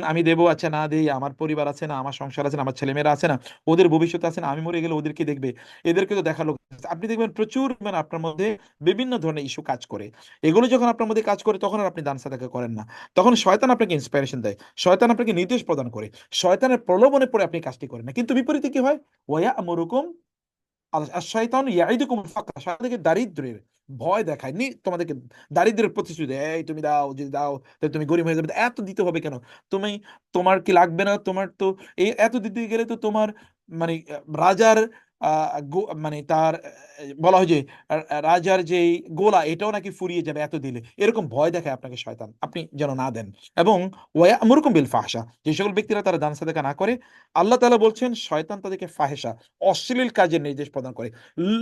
আমি দেবো, আচ্ছা না দেই, আমার পরিবার আছে না, আমার সংসার আছে না, আমার ছেলেমেয়েরা আছে না, ওদের ভবিষ্যৎ আছে না, আমি মরে গেলে ওদেরকে দেখবে, এদেরকে তো দেখার লোক আছে। আপনি দেখবেন প্রচুর মানে আপনার মধ্যে বিভিন্ন ধরনের ইস্যু কাজ করে। এগুলো যখন আপনার মধ্যে কাজ করে, তখন আর আপনি দান সাদাকা করেন না। তখন শয়তান আপনাকে ইন্সপিরেশন দেয়, শয়তান আপনাকে নির্দেশ প্রদান করে, শয়তানের প্রলোভনে পড়ে আপনি কাজটি করেন না। কিন্তু বিপরীতে কি হয়? ওয়া আমরুকুম শয়তান ইয়াইদুকুমুল ফাকর, শয়তানকে দারিদ্র্যের ভয় দেখায়, তোমাদেরকে দারিদ্র্যের প্রতিশ্রুতি দেয়, এই তুমি দাও, যদি দাও তাহলে তুমি গরিব হয়ে যাবে। এত দিতে হবে কেন? তুমি, তোমার কি লাগবে না? তোমার তো এই এত দিতে গেলে তো তোমার মানে রাজার মানে তার বলা হয় যে রাজার যে গোলা, এটাও নাকি ফুরিয়ে যাবে এত দিলে, এরকম ভয় দেখায় আপনাকে শয়তান, আপনি যেন না দেন। এবং ওয়ায়ামুরুকুম বিল ফাহশা, যে সকল ব্যক্তিরা তারা দান সাদাকা না করে, আল্লাহ তাআলা বলছেন শয়তান তাদেরকে ফাহেসা, অশ্লীল কাজের নির্দেশ প্রদান করে।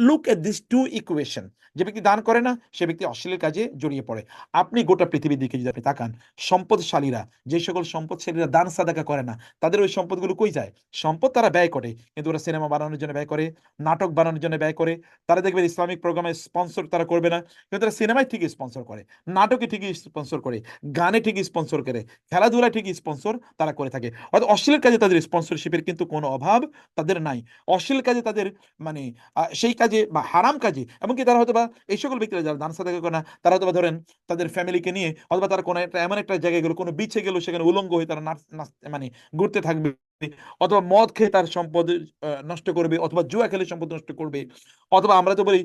Look at this two equation, যে ব্যক্তি দান করে না, সে ব্যক্তি অশ্লীল কাজে জড়িয়ে পড়ে। আপনি গোটা পৃথিবীর দিকে যদি আপনি তাকান, সম্পদশালীরা, যে সকল সম্পদশালীরা দান সাদাকা করে না, তাদের ওই সম্পদগুলো কই যায়? সম্পদ তারা ব্যয় করে, কিন্তু ওরা সিনেমা বানানোর জন্য ব্যয় করে, নাটক বানানোর জন্য ব্যয় করে। তারা দেখবেন ইসলামিক প্রোগ্রামে স্পন্সর তারা করবে না, কিন্তু তারা সিনেমায় ঠিকই স্পন্সর করে, নাটকে ঠিকই স্পন্সর করে, গানে ঠিকই স্পন্সর করে, খেলাধুলায় ঠিকই স্পন্সর তারা করে থাকে। অর্থাৎ অশ্লীল কাজে তাদের স্পন্সরশিপের কিন্তু কোনো অভাব তাদের নাই। অশ্লীল কাজে তাদের মানে সেই কাজে বা হারাম কাজে, এমনকি তারা হয়তো বা এই সকল ব্যক্তিরা যারা দান সাদাকা করে না, তারা হয়তো বা ধরেন তাদের ফ্যামিলিকে নিয়ে অথবা তারা কোনো একটা এমন একটা জায়গায় গেলো, কোনো বিচে গেলো, সেখানে উলঙ্গ হয়ে তারা মানে ঘুরতে থাকবে, অথবা মদ খেয়ে তার সম্পদ নষ্ট করবে, অথবা জুয়া খেলে সম্পদ নষ্ট করবে, অথবা আমরা তো বলি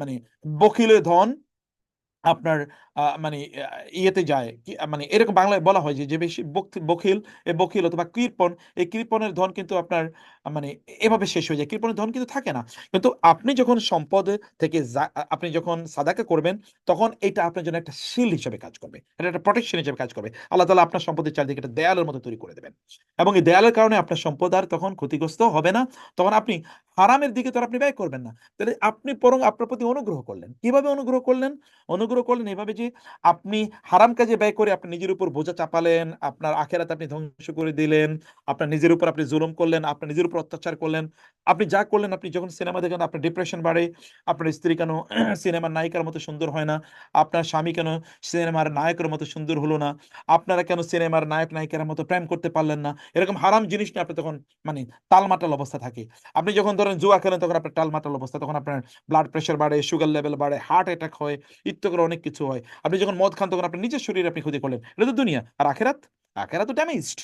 মানে বখিলের ধন আপনার মানে ইয়েতে যায় কি, মানে এরকম বাংলায় বলা হয় যে যে বেশি বখিল, এ বখিল অথবা কৃপণ, এই কৃপণের ধন কিন্তু আপনার মানে এভাবে শেষ হয়ে যায়, কৃপণের ধন কিন্তু থাকে না। কিন্তু আপনি যখন সম্পদ থেকে আপনি যখন সাদাকা করবেন, তখন এটা আপনার জন্য একটা শিল্ড হিসেবে কাজ করবে, এটা একটা প্রোটেকশন হিসেবে কাজ করবে। আল্লাহ তাআলা আপনার সম্পদের চারদিকে একটা দেয়ালের মতো তৈরি করে দেবেন, এবং এই দেয়ালের কারণে আপনার সম্পদ আর তখন ক্ষতিগ্রস্ত হবে না। তখন আপনি হারামের দিকে তো আর আপনি ব্যয় করবেন না। তাহলে আপনি বরং আপনার প্রতি অনুগ্রহ করলেন। কিভাবে অনুগ্রহ করলেন? অনুগ্রহ করলেন এভাবে যে আপনি হারাম কাজে ব্যয় করে আপনি নিজের উপর বোঝা চাপালেন, আপনার আখেরাত আপনি ধ্বংস করে দিলেন, আপনার নিজের উপর আপনি জুলুম করলেন, আপনার নিজের উপর উপর অত্যাচার করলেন, আপনি যা করলেন, আপনি যখন সিনেমা দেখেন আপনার ডিপ্রেশন বাড়ে, আপনার স্ত্রী কেন সিনেমার নায়িকার মতো সুন্দর হয় না, আপনার স্বামী কেন সিনেমার নায়কের মতো সুন্দর হলো না, আপনারা কেন সিনেমার নায়ক নায়িকার মতো প্রেম করতে পারলেন না, এরকম হারাম জিনিস নিয়ে আপনি তখন মানে টালমাটাল অবস্থা থাকে। আপনি যখন ধরেন জুয়া খেলেন তখন আপনার টালমাটাল অবস্থা, তখন আপনার ব্লাড প্রেশার বাড়ে, সুগার লেভেল বাড়ে, হার্ট অ্যাটাক হয়, ইত্যাদি করে অনেক কিছু হয়। আপনি যখন মদ খান তখন আপনার নিজের শরীরে আপনি ক্ষতি করলেন। এটা তো দুনিয়া। আর আখেরাত, আখেরাত তো ড্যামেজড।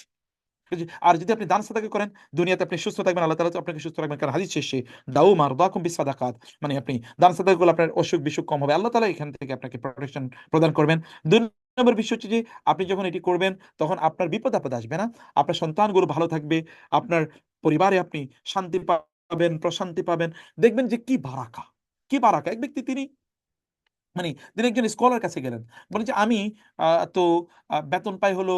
আর যদি আপনি দান সাদাকা করেন, দুনিয়াতে আপনি সুস্থ থাকবেন, আল্লাহ তাআলা আপনাকে সুস্থ রাখবেন। কারণ হাদিস শেষে দাউ মারদাকুম বিসাদাকাত, মানে আপনি দান সাদাকা করলে আপনার অসুখ বিসুখ কম হবে, আল্লাহ তাআলা এখান থেকে আপনাকে প্রোটেকশন প্রদান করবেন। দুই নম্বর বিষয় হচ্ছে যে আপনি যখন এটি করবেন তখন আপনার বিপদ আপদ আসবে না, আপনার সন্তানগুলো ভালো থাকবে, আপনার পরিবারে আপনি শান্তি পাবেন, প্রশান্তি পাবেন। দেখবেন যে কি বারাকা, কি বারাকা। এক ব্যক্তি মানে তিনি একজন স্কলার কাছে গেলেন, বলেন যে আমি তো বেতন পাই হলো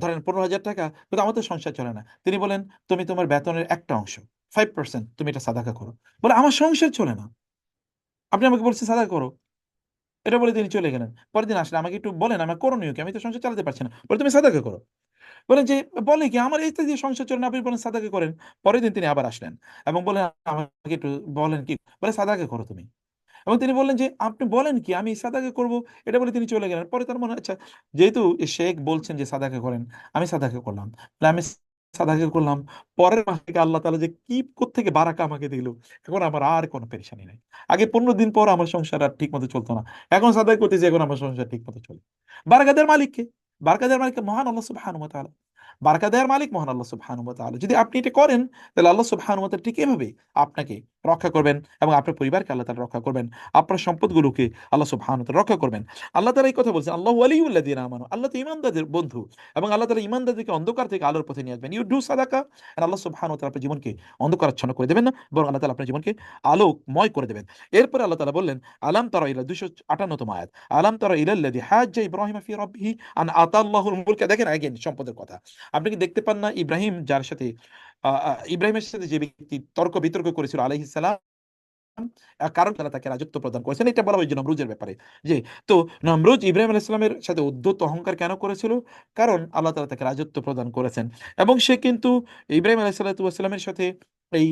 ধরেন 15,000 টাকা, কিন্তু আমার তো সংসার চলে না। তিনি বলেন তুমি তোমার বেতনের একটা অংশ, 5% তুমি এটা সাদাকা করো। বলে আমার সংসার চলে না, আপনি আমাকে বলছেন সাদাকা করো। এটা বলে তিনি চলে গেলেন। পরের দিন আসলে আমাকে একটু বলেন আমার করণীয় কি, আমি তো সংসার চালাতে পারছি না। বলে তুমি সাদাকা করো। বলেন যে বলে কি আমার এই তো দিয়ে সংসার চলে না, আপনি বলেন সাদাকা করেন। পরের দিন তিনি আবার আসলেন এবং বলেন আমাকে একটু বলেন কি, বলে সাদাকা করো তুমি। এবং তিনি বললেন যে আপনি বলেন কি আমি সাদাকা করব, এটা বলে তিনি চলে গেলেন। পরে তার মনে হয়, আচ্ছা যেহেতু এই শেখ বলছেন যে সাদাকা করেন, আমি সাদাকা করলাম, তাহলে আমি সাদাকা করলাম, পরের মাস থেকে আল্লাহ তাআলা যে কি কোত্থেকে বারাকা আমাকে দিল, এখন আমার আর কোনো পেরেশানি নাই। আগে 15 দিন পর আমার সংসার আর ঠিক মতো চলতো না, এখন সাদাকা করতেছি, এখন আমার সংসার ঠিক মতো চলে। বারাকা দেওয়ার মালিককে, বারাকা দেওয়ার মালিক মহান আল্লাহ সুবহানাহু ওয়া তাআলা। বারাকা দেওয়ার মালিক মহান আল্লাহ সুবহানাহু ওয়া তাআলা। যদি আপনি এটা করেন তাহলে আল্লাহ সুবহানাহু ওয়া তাআলা ঠিক এভাবে আপনাকে রক্ষা করবেন এবং আপনার পরিবারকে আল্লাহ তাআলা রক্ষা করবেন, আপনার সম্পদগুলোকে আল্লাহ সুবহানাহু ওয়া তাআলা রক্ষা করবেন। আল্লাহ তাআলা এই কথা বলছেন, আল্লাহু ওয়ালিয়ুল্লাযিনা আমানু, আল্লাহ তো ঈমানদারদের বন্ধু, এবং আল্লাহ তাআলা ঈমানদারদেরকে অন্ধকার থেকে আলোর পথে নিয়ে আসবেন। ইউ ডু সাদাকা এন্ড আল্লাহ সুবহানাহু ওয়া তাআলা আপনার জীবনকে অন্ধকারাচ্ছন্ন করে দেবেন না, বরং আল্লাহ তাআলা আপনার জীবনকে আলোকময় করে দেবেন। এরপরে আল্লাহ তাআলা বললেন, আলাম তারা ইলা 258তম আয়াত, আলাম তারা ইলাল্লাযী হাজ্জা ইব্রাহিমা ফি রাব্বিহি আন আতাল্লাহুল মুলকা। দেখেন আগেন সম্পদের কথা, আপনি কি দেখতে পান না ইব্রাহিম যার সাথে ইব্রাহিমের সাথে যে ব্যক্তি তর্ক বিতর্ক করেছিল আলাইহিস সালাম, কারণ তারা তাকে রাজত্ব প্রদান করেছেন। এটা বলা হয়েছে নমরুজের ব্যাপারে, যে তো নমরুজ ইব্রাহিম আলাইহিস সালামের সাথে উদ্ধত অহংকার কেন করেছিল, কারণ আল্লাহ তাআলা তাকে রাজত্ব প্রদান করেছেন। এবং সে কিন্তু ইব্রাহিম আলাইহিস সালামের সাথে এই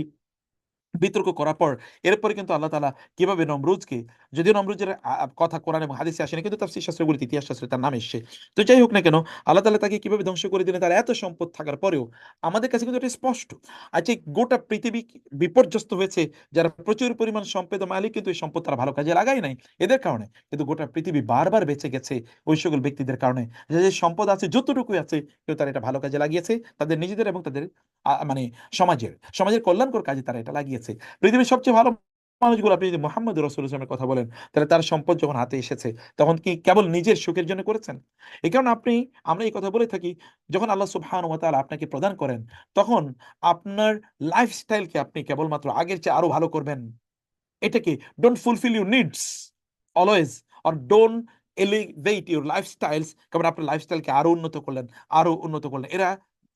বিতর্ক করার পর এরপরে কিন্তু আল্লাহ তাআলা কিভাবে নমরুজকে, যদিও নমরুজের কথা কোরআন এবং হাদিসে আসেনি, কিন্তু তাফসীর শাস্ত্রগুলিতে, ইতিহাস শাস্ত্রে তার নাম এসেছে। তো যাই হোক না কেন, আল্লাহ তাআলা তাকে কিভাবে ধ্বংস করে দিলেন তার এত সম্পদ থাকার পরেও, আমাদের কাছে কিন্তু এটা স্পষ্ট। আজকে গোটা পৃথিবী বিপর্যস্ত হয়েছে, যারা প্রচুর পরিমাণ সম্পদ মালিক, কিন্তু এই সম্পদ তারা ভালো কাজে লাগায় নাই এদের কারণে, কিন্তু গোটা পৃথিবী বারবার বেঁচে গেছে ওই সকল ব্যক্তিদের কারণে, যে যে সম্পদ আছে যতটুকুই আছে, কেউ তারা এটা ভালো কাজে লাগিয়েছে, তাদের নিজেদের এবং তাদের মানে সমাজের কল্যাণকর কাজে তারা এটা লাগিয়েছে। পৃথিবীর সবচেয়ে ভালো মানুষগুলো, আপনি যদি মোহাম্মদ রাসূলুল্লাহের কথা বলেন, তাহলে তার সম্পদ যখন হাতে এসেছে তখন কি কেবল নিজের সুখের জন্য করেছেন? এই কারণে আমরা এই কথা বলে থাকি, যখন আল্লাহ সুবহানাহু ওয়া তাআলা আপনাকে প্রদান করেন, তখন আপনার লাইফস্টাইলকে আপনি কেবলমাত্র আগের চেয়ে আরো ভালো করবেন। এটাকে don't fulfil your needs always, or don't elevate your lifestyles, কারণ আপনার লাইফস্টাইলকে আরো উন্নত করলেন, আরো উন্নত করলেন।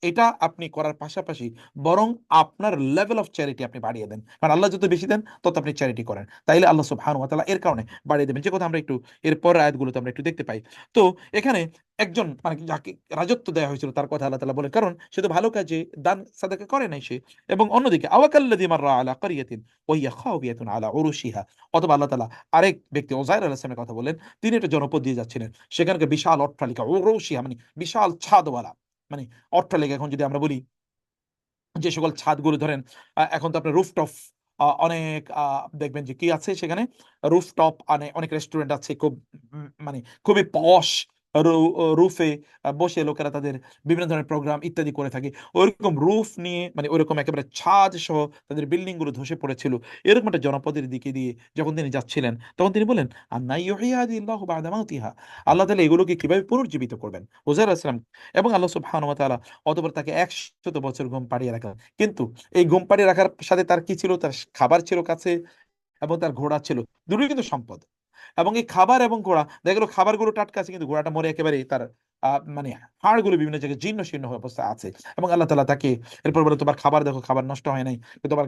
এটা আপনি করার পাশাপাশি বরং আপনার লেভেল অফ চ্যারিটি আপনি বাড়িয়ে দেন, কারণ আল্লাহ যত বেশি দেন তত আপনি চ্যারিটি করেন, তাইলে আল্লাহ সুবহানাহু ওয়া তাআলা এর কারণে বাড়িয়ে দেবেন, যে কথা আমরা একটু এর পরের আয়াতগুলোতে আমরা একটু দেখতে পাই। তো এখানে একজন মানে যাকে রাজত্ব দেওয়া হয়েছিল তার কথা আল্লাহ তাআলা বলেন, কারণ সে তো ভালো কাজে দান সাদাকা করে নাই সে। এবং অন্যদিকে আওয়াকাল্লাযী মাররা আলা ক্বরিয়াতিন ওয়া হিয়া খাওয়িয়াতুন আলা উরুশিহা, অথবা আল্লাহ তাআলা আরেক ব্যক্তি ওযায়ের আলাইহিস সালামের কথা বলেন, তিনি একটা জনপদ দিয়ে যাচ্ছিলেন, সেখানকার বিশাল অট্টালিকা উরুশিহা মানে বিশাল ছাদওয়ালা, মানে অট্টালিকা। এখন যদি আমরা বলি যে সকল ছাদগুলো ধরেন, এখন তো আপনার রুফটপ অনেক দেখবেন যে কি আছে সেখানে, রুফটপ অনেক রেস্টুরেন্ট আছে, খুব মানে খুবই পশ রুফে বসে লোকেরা তাদের বিভিন্ন ধরনের প্রোগ্রাম ইত্যাদি করে থাকে। ওইরকম রুফ নিয়ে, মানে ওইরকম একেবারে ছাদ সহ তাদের বিল্ডিং গুলো ধসে পড়েছিল, এরকম একটা জনপদের দিকে দিয়ে যখন তিনি যাচ্ছিলেন, তখন তিনি বলেন, আন্না ইউহয়ি হাদিহিল্লাহু বা'দা মাউতিহা, আল্লাহ তাআলা এগুলোকে কিভাবে পুনর্জীবিত করবেন, উযাইর আলাইহিস সালাম। এবং আল্লাহ সুবহানাহু ওয়া তাআলা অতঃপর তাকে 100 বছর ঘুম পাড়িয়ে রাখলেন। কিন্তু এই ঘুম পাড়িয়ে রাখার সাথে তার কি ছিল, তার খাবার ছিল কাছে এবং তার ঘোড়া ছিল, দুটোই কিন্তু সম্পদ। এবং এই খাবার এবং ঘোড়া, দেখা গেল খাবারগুলো টাটকা আছে কিন্তু ঘোড়াটা মরে একেবারে, তার মানে হাড়গুলো বিভিন্ন জায়গায় জীর্ণ শীর্ণ হয়ে অবস্থা আছে। এবং আল্লাহ তাআলা তাকে এরপর বলে, তোমার খাবার দেখো, খাবার নষ্ট হয় নাই, কিন্তু তোমার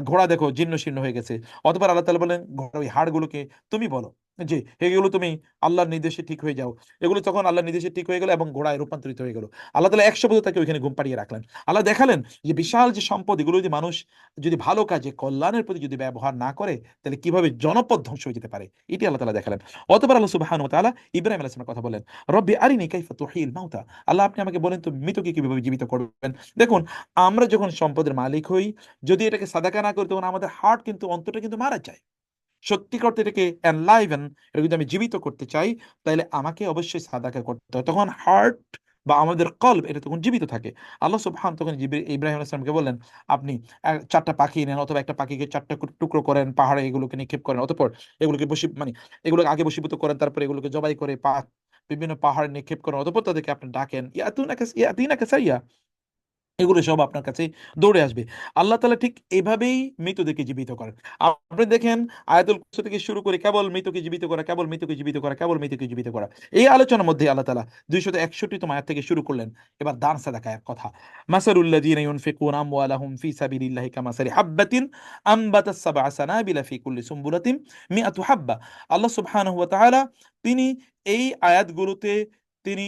ঘোড়া দেখো জীর্ণ শীর্ণ হয়ে গেছে। অতঃপর আল্লাহ তাআলা বলেন, ঘোড়ার ওই হাড়গুলোকে তুমি বলো জি, এগুলো তুমি আল্লাহর নির্দেশে ঠিক হয়ে যাও। এগুলো তখন আল্লাহর নির্দেশে ঠিক হয়ে গেল এবং ঘোড়ায় রূপান্তরিত হয়ে গেল। আল্লাহ তাআলা ১০০ বছর তাকে ওইখানে ঘুম পাড়িয়ে রাখলেন। আল্লাহ দেখালেন যে বিশাল যে সম্পদ, এগুলো যদি মানুষ যদি ভালো কাজে কল্যাণের প্রতি যদি ব্যবহার না করে, তাহলে কিভাবে জনপদ ধ্বংস হয়ে যেতে পারে, এটি আল্লাহ তাআলা দেখালেন। অতঃপর আল্লাহ সুবহানাহু ওয়া তাআলা ইব্রাহিম আলাইহিস সালামের কথা বললেন, রব্বি আরিনি কাইফা তুহিল মাউতা। আল্লাহ, আপনি আমাকে বলেন তো মৃতকে কিভাবে জীবিত করবেন। দেখুন, আমরা যখন সম্পদের মালিক হই, যদি এটাকে সাদাকা না করি, তখন আমাদের হার্ট কিন্তু, অন্তরটা কিন্তু মারা যায়। সত্যিকার অর্থে এটাকে এনলাইভেন, এটা যদি আমি জীবিত করতে চাই, তাহলে আমাকে অবশ্যই সাদাকা করতে হয়। তখন হার্ট বা আমাদের কলব, এটা তখন জীবিত থাকে। আল্লাহ সুবহান তখন ইব্রাহিম আলাইহিস সালামকে বললেন, আপনি ৪টা পাখি নেন, অথবা একটা পাখিকে ৪টা টুকরো করেন, পাহাড়ে এগুলোকে নিক্ষেপ করেন, অতঃপর এগুলোকে মানে এগুলোকে আগে বশীভূত করেন, তারপরে এগুলোকে জবাই করে বিভিন্ন পাহাড়ে নিক্ষেপ করেন, অতঃপর তাদেরকে আপনি ডাকেন, ইয়াতুনাকা সাইয়্যা, এগুলো সব আপনার কাছে দৌড়ে আসবে। আল্লাহ তাআলা ঠিক এভাবেই মৃতদেরকে জীবিত করেন। আপনি দেখেন, আয়াতুল কুরসি থেকে শুরু করে কেবল মৃতকে জীবিত করা, কেবল মৃতকে জীবিত করা, কেবল মৃতকে জীবিত করা। এই আলোচনার মধ্যে আল্লাহ তাআলা ২৬১তম আয়াত থেকে শুরু করলেন। এবার দান সাদাকার কথা। মাসালুল্লাযীনা ইউনফিকুনা আমওয়ালাহুম ফি সাবিলিল্লাহি কামাসালি হাব্বাতিন আনবাতাস সাবআ সানাবিলা ফি কুল্লি সুমবুলাতিন মিআতু হাব্বা। আল্লাহ সুবহানাহু ওয়া তাআলা তিনি এই আয়াতগুলোতে তিনি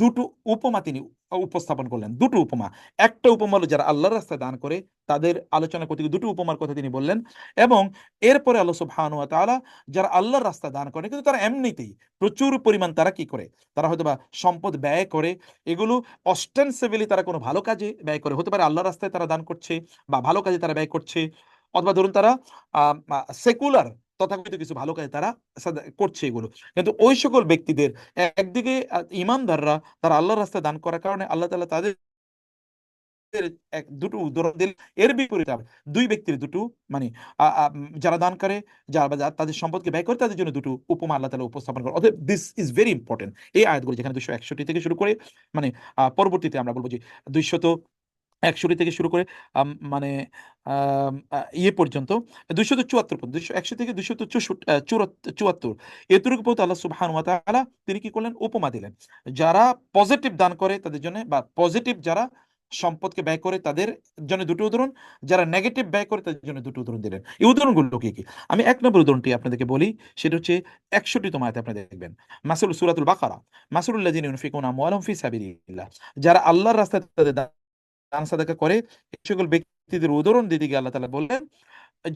দুটো উপমা তিনি উপস্থাপন করলেন। দুটো উপমা। একটা উপমা হলো যারা আল্লাহর রাস্তায় দান করে, তাদের আলোচনা করতে গিয়ে দুটো উপমার কথা তিনি বললেন। এবং এরপরে আল্লাহ সুবহানাহু ওয়া তাআলা যারা আল্লাহর রাস্তায় দান করে, কিন্তু তারা এমনিতেই প্রচুর পরিমাণ তারা কি করে? তারা হয়তোবা সম্পদ ব্যয় করে, এগুলো ostensibly তারা কোনো ভালো কাজে ব্যয় করে। হতে পারে আল্লাহর রাস্তায় তারা দান করছে বা ভালো কাজে তারা ব্যয় করছে। অথবা ধরুন তারা আ আ সেকুলার তথাকথিত কিছু ভালো কাজে তারা করছে এগুলো। কিন্তু ওই সকল ব্যক্তিদের একদিকে ঈমানদাররা তারা আল্লাহর রাস্তায় দান করার কারণে আল্লাহ তাআলা তাদের দুটো উদাহরণ দিলেন। এর বিপরীতে আবার ২ ব্যক্তির দুটো মানে যারা দান করে, যারা তাদের সম্পদকে ব্যয় করে, তাদের জন্য দুটো উপমা আল্লাহ তাআলা উপস্থাপন করেন। অতএব দিস ইজ ভেরি ইম্পোর্টেন্ট। এই আয়াতগুলো যেখানে ২৬১ থেকে শুরু করে, মানে পরবর্তীতে আমরা বলব যে ২৬১ থেকে শুরু করে মানে ইয়ে পর্যন্ত ২৭৪ পর্যন্ত, ১০০ থেকে ২৭৪ এতটুকু পর্যন্ত আল্লাহ সুবহানাহু ওয়া তাআলা তিনি কি করলেন? উপমা দিলেন। যারা পজিটিভ দান করে তাদের জন্য, বা পজিটিভ যারা সম্পদকে ব্যয় করে তাদের জন্য দুটো উদাহরণ, যারা নেগেটিভ ব্যয় করে তাদের জন্য দুটো উদাহরণ দিলেন। এই উদাহরণগুলো কি, কি? আমি ১ নম্বর উদাহরণটি আপনাদেরকে বলি। সেটা হচ্ছে ৬১তম আয়াতে আপনি দেখবেন। সূরাতুল বাকারা। মাসালুল লাযিনা ইউনফিকুনা আমওয়ালাহুম ফি সাবিলিল্লাহ। যারা আল্লাহর রাস্তায় তাদের দান সাদাকা করে, এই সকল ব্যক্তিদের উদাহরণ দিতে গিয়ে আল্লাহ তাআলা বললেন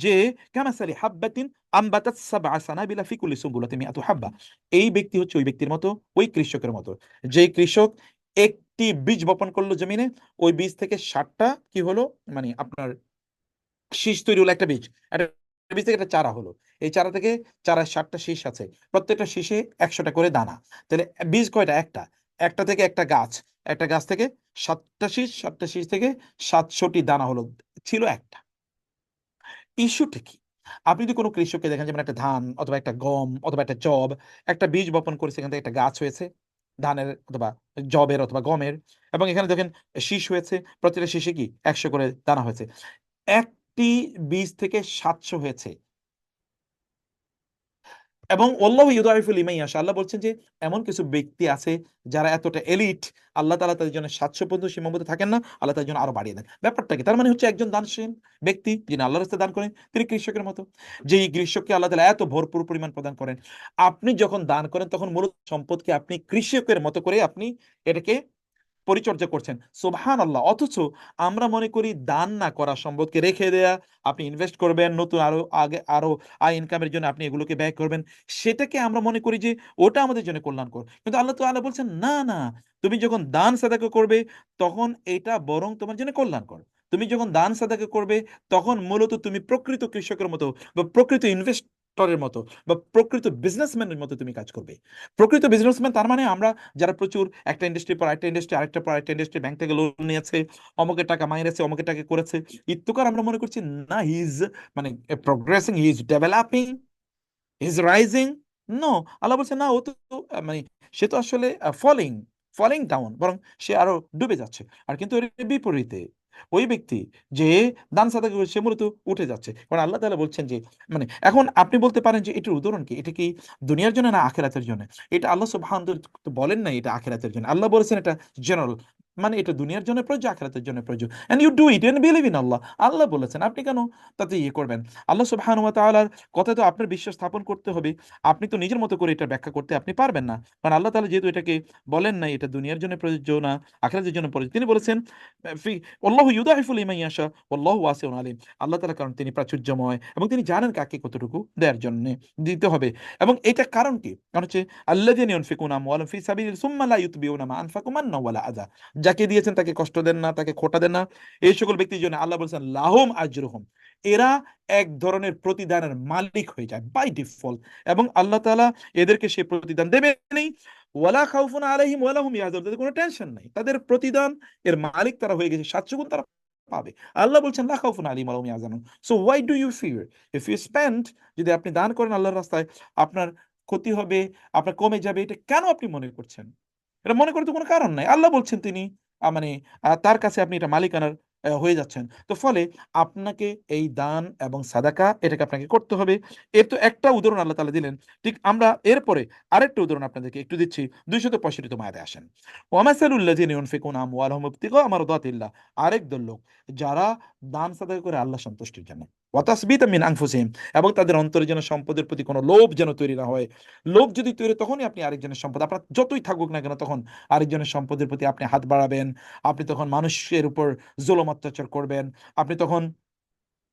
যে, কামাসালি হাব্বাতিন আনবাতাস সাবআ সানাবিলা ফি কুল্লি সুনবুলাতিন মিআতু হাব্বা। এই ব্যক্তি হচ্ছে ওই ব্যক্তির মতো, ওই কৃষকের মতো, যেই কৃষক একটি বীজ বপন করলো জমিনে, ওই বীজ থেকে ৬০ টা কি হলো, মানে আপনার শীষ তৈরি হলো, একটা বীজ। একটা বীজ থেকে একটা চারা হলো। এই চারা থেকে চারায় ৬০ টা শীষ আছে। প্রত্যেকটা শীষে ১০০ টা করে দানা। তাহলে বীজ কয়টা? একটা। একটা থেকে একটা গাছ। একটা গাছ থেকে ৭ টা শীষ, ৭ টা শীষ থেকে ৭০০ টি দানা হলো। ছিল একটা। ইস্যুটা কি? আপনি যদি কোন কৃষককে দেখেন, যেমন একটা ধান অথবা একটা গম অথবা একটা যব, একটা বীজ বপন করেছে, এখান থেকে একটা গাছ হয়েছে, ধানের অথবা যবের অথবা গমের, এবং এখানে দেখেন শীষ হয়েছে, প্রতিটা শীষে কি ১০০ করে দানা হয়েছে। একটি বীজ থেকে ৭০০ হয়েছে। এবং ওয়াল্লাহু ইউদাইফু লিমান ইয়াশা। আল্লাহ বলছেন যে এমন কিছু ব্যক্তি আছে যারা এতটা এলিট, আল্লাহ তাআলা তাদের জন্য ৭০০ পর্যন্ত সীমাবদ্ধ থাকেন না, আল্লাহ তাদের জন্য আরো বাড়িয়ে দেন। ব্যাপারটা কি? তার মানে হচ্ছে একজন দানশীল ব্যক্তি যিনি আল্লাহর রাস্তায় দান করেন, তিনি কৃষকের মতো। যেই কৃষককে আল্লাহ তাআলা এত ভরপুর পরিমাণ প্রদান করেন। আপনি যখন দান করেন, তখন মূলত সম্পদকে আপনি কৃষকের মতো করে আপনি এটাকে পরিচর্যা করছেন। সুবহানাল্লাহ! অথচ আমরা মনে করি দান না করা, সম্পদকে রেখে দেয়া, আপনি ইনভেস্ট করবেন, নতুন আরো আয় ইনকামের জন্য আপনি এগুলোকে ব্যয় করবেন। সেটাকে আমরা মনে করি যে ওটা আমাদের জন্য কল্যাণকর। কিন্তু আল্লাহ তাআলা বলছেন, "না, না। তুমি যখন দান সাদাকা করবে, তখন এটা বরং তোমার জন্য কল্যাণকর। তুমি যখন দান সাদাকা করবে, তখন মূলত তুমি প্রকৃত কৃষকের মতো বা প্রকৃত ইনভেস্টরের মতো বা প্রকৃত বিজনেসম্যানের মতো তুমি কাজ করবে।" প্রকৃত বিজনেসম্যান তার মানে আমরা যারা প্রচুর একটা ইন্ডাস্ট্রির পর আরেকটা ইন্ডাস্ট্রি, আরেকটার পর আরেকটা ইন্ডাস্ট্রি, ব্যাংক থেকে লোন নিয়েছে, অমুকের টাকা মাইরেছে, অমুকের টাকা করেছে। ইত্তুকার আমরা মনে করছি না, হি ইজ মানে progressing, he is developing, he is rising. No, আল্লাহ বলছে না, ও তো মানে সে তো আসলে ফলিং ফলিং ডাউন, বরং সে আরো ডুবে যাচ্ছে। আর কিন্তু এর বিপরীতে ওই ব্যক্তি যে দান সাদাকা করে, সে মূলত উঠে যাচ্ছে। কারণ আল্লাহ তাআলা বলছেন যে, মানে এখন আপনি বলতে পারেন যে এটার উদাহরণ কি? এটা কি দুনিয়ার জন্য না আখিরাতের জন্য? এটা আল্লাহ সুবহানাহু ওয়া তাআলা তো বলেন নাই এটা আখিরাতের জন্য। আল্লাহ বলেছেন এটা জেনারেল। মানে এটা দুনিয়ার জন্য প্রয়োজন, আখিরাতের জন্য প্রয়োজন, and you do it and believe in আল্লাহ। আল্লাহ বলেছেন, আপনি কেন তাতে ইয়ে করবেন? আল্লাহ সুবহানাহু ওয়া তাআলার কথায় তো আপনার বিশ্বাস স্থাপন করতে হবে। আপনি তো নিজের মতো করে এটা ব্যাখ্যা করতে আপনি পারবেন না, কারণ আল্লাহ তাআলা যেহেতু এটাকে বলেন না এটা দুনিয়ার জন্য প্রযোজ্য না আখিরাতের জন্য প্রযোজ্য, তিনি বলেছেন ফি আল্লাহু ইউদাইফু লিমান ইয়াশা ওয়াল্লাহু ওয়াসিউন আলিম। আল্লাহ তাআলা কারণ তিনি প্রাচুর্যময় এবং তিনি জানেন কাকে কতটুকু দেওয়ার জন্য দিতে হবে। এবং এটা কারণ কি? কারণ হচ্ছে আল্লাযিনা ইউনফিকুনা আমওয়ালাহুম ফি সাবিলিল্লাহি সুম্মা লা ইউতবিউনা মা আনফাকু মান্নাও ওয়ালা আযা। যাকে দিয়েছেন তাকে কষ্ট দেন না, তাকে খোঁটা দেন না, এই সকল ব্যক্তির জন্য আল্লাহ বলছেন লাহুম আজরুহুম, এরা এক ধরনের প্রতিদানের মালিক হয়ে যায় বাই ডিফল্ট। এবং আল্লাহ তাআলা এদেরকে সেই প্রতিদান দেবেনই। ওয়ালা খাউফুন আলাইহিম ওয়ালা হুম ইয়াহজানুন, তাদের কোনো টেনশন নাই, তাদের প্রতিদান এর মালিক তারা হয়ে গেছে, 700 গুণ তারা পাবে। আল্লাহ বলছেন লা খাউফুন আলাইহিম ওয়ালা হুম ইয়াহজানুন। So why do you fear? If you spend, যদি আপনি দান করেন আল্লাহর রাস্তায়, আপনার ক্ষতি হবে, আপনার কমে যাবে, এটা কেন আপনি মনে করছেন? এটা মনে করার তো কোনো কারণ নাই। আল্লাহ বলছেন তিনি মানে তার কাছে আপনি এটা মালিকানার হয়ে যাচ্ছেন। তো ফলে আপনাকে এই দান এবং সাদাকা এটাকে আপনাকে করতে হবে। এর তো একটা উদাহরণ আল্লাহ তাআলা দিলেন। ঠিক আমরা এরপরে আরেকটা উদাহরণ আপনাদেরকে একটু দিচ্ছি। ২৬৫ আয়াতে আসেন। ওয়ামাসালুল লাযিনা ইউনফিকুনা আমওয়ালাহুম ইবতিগা মারদাতিল্লাহ। আরেক দল লোক যারা দান সাদাকা করে আল্লাহ সন্তুষ্টির জন্য। ওয়া তাসবিতাম মিন আনফুসিহিম, এবং তাদের অন্তরে যেন সম্পদের প্রতি কোনো লোভ যেন তৈরি না হয়। লোভ যদি তৈরি হয়, তখনই আপনি আরেকজনের সম্পদ, আপনার যতই থাকুক না কেন, তখন আরেকজনের সম্পদের প্রতি আপনি হাত বাড়াবেন। আপনি তখন মানুষের উপর জুলুম অত্যাচার করবেন। আপনি তখন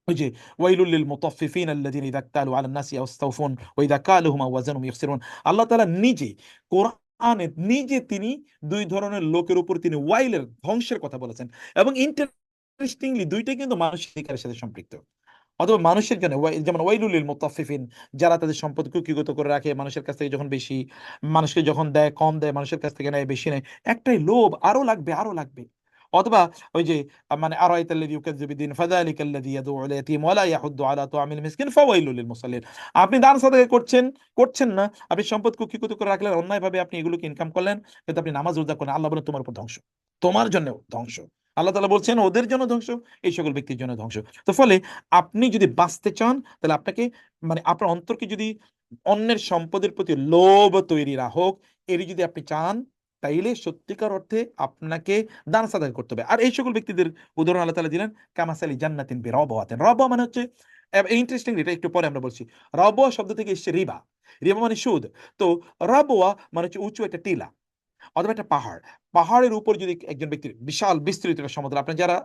ওই যে ওয়াইলুল লিল মুতাফফিফিন আল্লাযিনা ইযা ইকতালু আলান নাসি ইয়াস্তাওফুন ওয়া ইযা কালুহুম আও ওয়াজানুহুম ইখসিরুন। আল্লাহ তাআলা নিজে কোরআনে নিজে তিনি দুই ধরনের লোকের উপর তিনি ওয়াইলের ধ্বংসের কথা বলেছেন। এবং ইন্টারেস্টিংলি দুইটাই কিন্তু মানুষের অধিকারের সাথে সম্পৃক্ত। অথবা মানুষের জন্য যেমন ওয়াইলুল লিল মুতাফফিফিন, যারা তাদের সম্পদ কুক্ষিগত করে রাখে, মানুষের কাছ থেকে যখন বেশি, মানুষকে যখন দেয় কম দেয়, মানুষের কাছ থেকে নেয় বেশি নেয়, একটাই লোভ, আরো লাগবে আরো লাগবে। অথবা ওই যে মানে আরাইতাল্লাযী ইউকাযযিবু বিদ্দীন ফাযালিকাল্লাযী ইয়াদউল ইয়াতীম ওয়া লা ইয়াহুদ্দু আলা তুআমিল মিসকিন ফাওয়াইলুল লিল মুসাল্লিন। আপনি দান সাদাকা করছেন না, আপনি সম্পদ কুক্ষিগত করে রাখলেন, অন্যায়ভাবে আপনি এগুলোকে ইনকাম করলেন, কিন্তু আপনি নামাজ রোজা করেন, আল্লাহ বলেন তোমার উপর ধ্বংস, তোমার জন্য ধ্বংস। আল্লাহ তাআলা বলছেন ওদের জন্য ধ্বংস, এই সকল ব্যক্তির জন্য ধ্বংস। তো ফলে আপনি যদি বাঁচতে চান, তাহলে আপনাকে মানে আপনার অন্তরকে যদি অন্যের সম্পদের প্রতি লোভ তৈরি না হোক, এরই যদি আপনি চান, তাইলে সত্যিকার অর্থে আপনাকে দান সাদাকা করতে হবে। আর এই সকল ব্যক্তিদের উদাহরণ আল্লাহ তাআলা দিলেন কামাসালি জান্নাতিন বিরাবওয়াতিন। রবওয়া মানে হচ্ছে ইন্টারেস্টিং, এটা একটু পরে আমরা বলছি। রবওয়া শব্দ থেকে এসেছে রিবা। রিবা মানে সুদ। তো রবওয়া মানে হচ্ছে উঁচু একটা টিলা অথবা একটা পাহাড়। পাহাড়ের উপর যদি একজন ব্যক্তির বিশাল বিস্তৃত একটা সমতল, আপনি যারা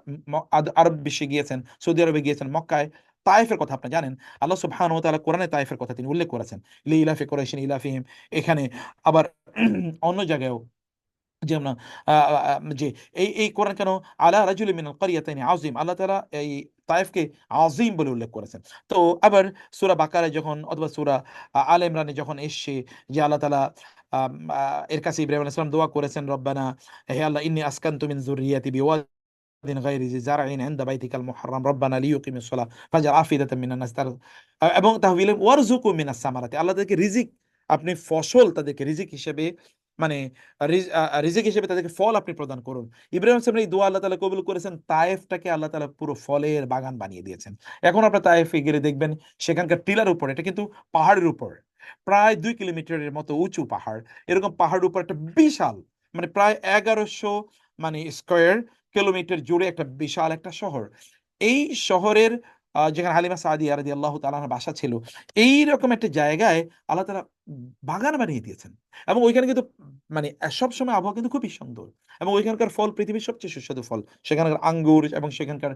আরব বিশ্বে গিয়েছেন, সৌদি আরবে গিয়েছেন, মক্কায় তায়েফের কথা আপনি জানেন। আল্লাহ সুবহানাহু ওয়া তাআলা কোরআনে তায়েফের কথা তিনি উল্লেখ করেছেন। লিইলাফি কুরাইশিন ইলাফিহিম। এখানে আবার অন্য জায়গায়ও যেমন যে এই কোরআন কেন আলা রাজুলিন মিনাল ক্বরিয়াতাইনি আযীম, আল্লাহ তাআলা এই তায়েফকে আযীম বলে উল্লেখ করেছেন। তো আবার সূরা বাকারায় যখন অথবা সূরা আলে ইমরানে যখন এসছে যে আল্লাহ তাআলা আম আ এর কাছে ইব্রাহিম আলাইহিস সালাম দোয়া করেছেন, রব্বানা, হে আল্লাহ, ইন্নী আসকানতু মিন যুররিয়াতি বিওয়াদিন গায়রি জি জারইন ইনদা বাইতিকাল মুহাররাম রব্বানা লিয়ুকিমিস সালাহ ফাজআল আফিদাতাম মিনান নাস এবং তাহওয়িলাম ওয়ারযুকু মিনাস সামারাতি। আল্লাহ তাদেরকে রিজিক, আপনি ফসল তাদেরকে রিজিক হিসেবে মানে রিজিক হিসেবে তাদেরকে ফল আপনি প্রদান করুন। ইব্রাহিম আলাইহিস সালামের এই দোয়া আল্লাহ তাআলা কবুল করেছেন। তায়েফটাকে আল্লাহ তাআলা পুরো ফলের বাগান বানিয়ে দিয়েছেন। এখন আপনার তায়েফে গেলে দেখবেন সেখানকার টিলার উপর, এটা কিন্তু পাহাড়ের উপর, প্রায় ২ কিলোমিটারের মতো উঁচু পাহাড়। এরকম পাহাড়ের উপর একটা বিশাল মানে প্রায় ১১০০ মানে স্কয়ার কিলোমিটার জুড়ে একটা বিশাল একটা শহর। এই শহরের যেখানে হালিমা সাদিয়া রাদিয়াল্লাহু তাআলা আনহার বাসা ছিল, এইরকম একটা জায়গায় আল্লাহ তাআলা বাগান বানিয়ে দিয়েছেন। এবং ওইখানে কিন্তু মানে সবসময় আবহাওয়া কিন্তু খুবই সুন্দর। এবং ওইখানকার ফল পৃথিবীর সবচেয়ে সুস্বাদু ফল। সেখানকার আঙ্গুর এবং সেখানকার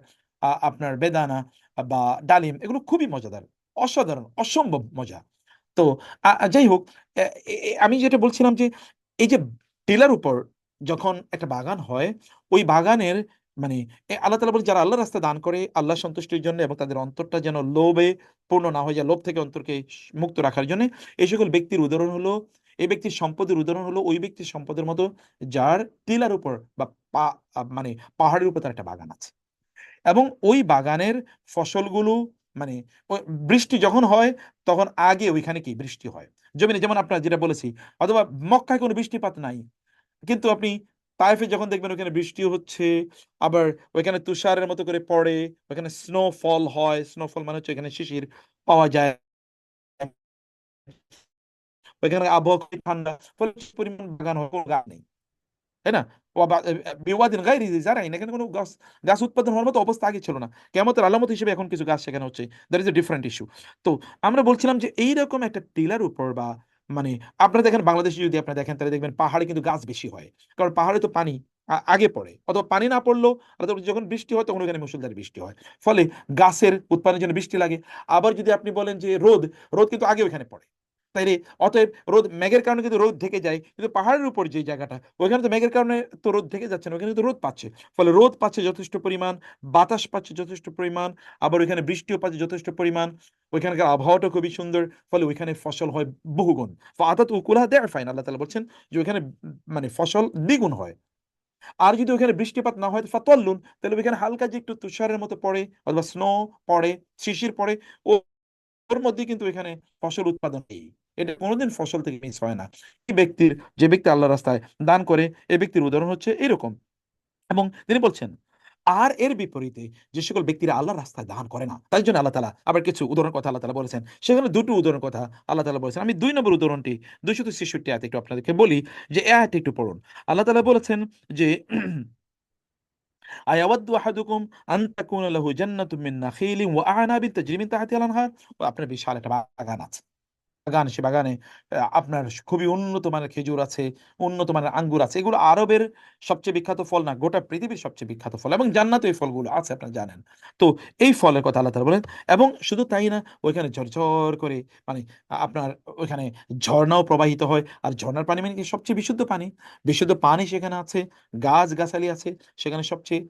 আপনার বেদানা বা ডালিম, এগুলো খুবই মজাদার। অসাধারণ, অসম্ভব মজা। তো যাই হোক, এ এ আমি যেটা বলছিলাম যে, এই যে টিলার উপর যখন একটা বাগান হয়, ওই বাগানের মানে আল্লাহ তাআলা বলেন যারা আল্লাহর রাস্তায় দান করে আল্লাহ সন্তুষ্টির জন্য এবং তাদের অন্তরটা যেন লোভে পূর্ণ না হয়ে যায়, লোভ থেকে অন্তরকে মুক্ত রাখার জন্যে, এই সকল ব্যক্তির উদাহরণ হলো, এই ব্যক্তির সম্পদের উদাহরণ হলো ওই ব্যক্তির সম্পদের মতো যার টিলার উপর বা পা মানে পাহাড়ের উপর তার একটা বাগান আছে। এবং ওই বাগানের ফসলগুলো মানে বৃষ্টি যখন হয় তখন আগে ওইখানে কি বৃষ্টি হয় জমিনে, যেমন আপনার যেটা বলেছি। অথবা মক্কায় কোনো বৃষ্টিপাত নাই, কিন্তু আপনি তায়েফে যখন দেখবেন ওখানে বৃষ্টি হচ্ছে, আবার ওইখানে তুষারের মতো করে পড়ে, ওখানে স্নোফল হয়। স্নোফল মানে হচ্ছে এখানে শিশির পাওয়া যায়, ওইখানে আবহাওয়া খুবই ঠান্ডা, ফলে পরিমাণ বাগান হয়, কোনো গাছ নেই। তাই না? বিওয়াদিন গায়রি জি জারআইন, এখানে কোনো গাছ গাছ উৎপাদন হওয়ার মতো অবস্থা আগে ছিল না। কিয়ামতের আলামত হিসেবে এখন কিছু গাছ সেখানে হচ্ছে। That is a different issue. তো আমরা বলছিলাম যে এইরকম একটা টিলার উপর বা মানে আপনারা দেখেন বাংলাদেশে যদি আপনারা দেখেন তাহলে দেখবেন পাহাড়ে কিন্তু গাছ বেশি হয়। কারণ পাহাড়ে তো পানি আগে পড়ে। অথবা পানি না পড়লেও যখন বৃষ্টি হয় তখন ওখানে মুষলধারে বৃষ্টি হয়। ফলে গাছের উৎপাদনের জন্য বৃষ্টি লাগে। আবার যদি আপনি বলেন যে রোদ, রোদ কিন্তু আগে ওখানে পড়ে। তাইলে অতএব রোদ মেঘের কারণে কিন্তু রোদ ঢেকে যায়। কিন্তু পাহাড়ের উপর যে জায়গাটা ওইখানে তো মেঘের কারণে তো রোদ ঢেকে যাচ্ছে না, ওখানে কিন্তু রোদ পাচ্ছে। ফলে রোদ পাচ্ছে যথেষ্ট পরিমাণ, বাতাস পাচ্ছে যথেষ্ট পরিমাণ, আবার ওইখানে বৃষ্টিও পাচ্ছে যথেষ্ট পরিমাণ। ওইখানকার আবহাওয়াটা খুবই সুন্দর। ফলে ওইখানে ফসল হয় বহুগুণ। ফাআতাত উকুলাহা দি'ফাইন, আল্লাহ তাআলা বলছেন যে ওইখানে মানে ফসল দ্বিগুণ হয়। আর যদি ওখানে বৃষ্টিপাত না হয় ফাতাল্লুন, তাহলে ওইখানে হালকা যে একটু তুষারের মতো পড়ে অথবা স্নো পড়ে, শিশির পড়ে, ও ওর মধ্যে কিন্তু এখানে ফসল উৎপাদন নেই। এটা কোনোদিন ফসল থেকে মিস হয় না। এই ব্যক্তির, যে ব্যক্তি আল্লাহ রাস্তায় দান করে, এই ব্যক্তির উদাহরণ হচ্ছে এরকম। এবং তিনি বলছেন আর এর বিপরীতে যে সকল ব্যক্তিরা আল্লাহর রাস্তায় দান করে না তার জন্য আল্লাহ তাআলা আবার কিছু উদাহরণ কথা আল্লাহ তাআলা বলেছেন। সেখানে দুটো উদাহরণ কথা আল্লাহ তাআলা বলেছেন। আমি ২ নম্বর উদাহরণটি ২৬৬ আয়াত একটু আপনাদেরকে বলি, যে এই আয়াতটি একটু পড়ুন। আল্লাহ তাআলা বলেছেন যে আয়াওয়াদ্দু আহাদুকুম আন তাকুনা লাহু জান্নাতুম মিন নাখিলিন ওয়া আ'নাবিন তাজরি মিন তাহতিহা আল-আনহার। আপনার বিশাল একটা বাগান আছে। সে বাগানে আপনার খুবই উন্নত মানের খেজুর আছে, উন্নত মানের আঙ্গুর আছে। এগুলো আরবের সবচেয়ে বিখ্যাত ফল না, গোটা পৃথিবীর সবচেয়ে বিখ্যাত ফল এবং জান্নাতেও এই ফলগুলো আছে আপনারা জানেন। তো এই ফলের কথা আল্লাহ তাআলা বলেন। এবং শুধু তাই না, ওইখানে ঝরঝর করে মানে আপনার ওইখানে ঝর্ণাও প্রবাহিত হয়। আর ঝর্ণার পানি মানে কি? সবচেয়ে বিশুদ্ধ পানি। বিশুদ্ধ পানি সেখানে আছে, গাছ-গাছালি আছে, সেখানে সবচেয়ে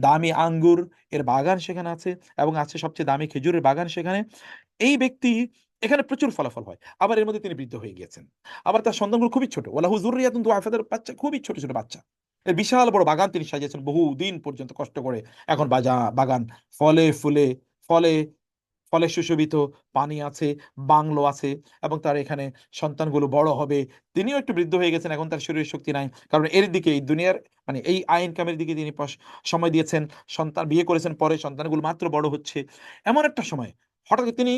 দামি আঙ্গুর এর বাগান সেখানে আছে এবং আছে সবচেয়ে দামি খেজুরের বাগান সেখানে। এই ব্যক্তি এখানে প্রচুর ফলাফল হয়। আবার এর মধ্যে তিনি বৃদ্ধ হয়ে গিয়েছেন। আবার তার সন্তানগুলো খুবই ছোট। ওয়ালাহু যুররিয়াতুন দুআফা, তার বাচ্চা খুবই ছোট, ছোট বাচ্চা। এ বিশাল বড় বাগান তিনি সাজিয়েছেন বহুদিন পর্যন্ত কষ্ট করে। এখন বাগান ফলে ফুলে ফলে ফলে সুশোভিত, পানি আছে, বাংলো আছে এবং তার এখানে সন্তানগুলো বড় হবে। তিনিও একটু বৃদ্ধ হয়ে গেছেন। এখন তার শরীরে শক্তি নাই। কারণ এর দিকে এই দুনিয়ার মানে এই ইনকামের দিকে তিনি সময় দিয়েছেন। সন্তান বিয়ে করেছেন, পরে সন্তানগুলো মাত্র বড় হচ্ছে। এমন একটা সময় হঠাৎ করে তিনি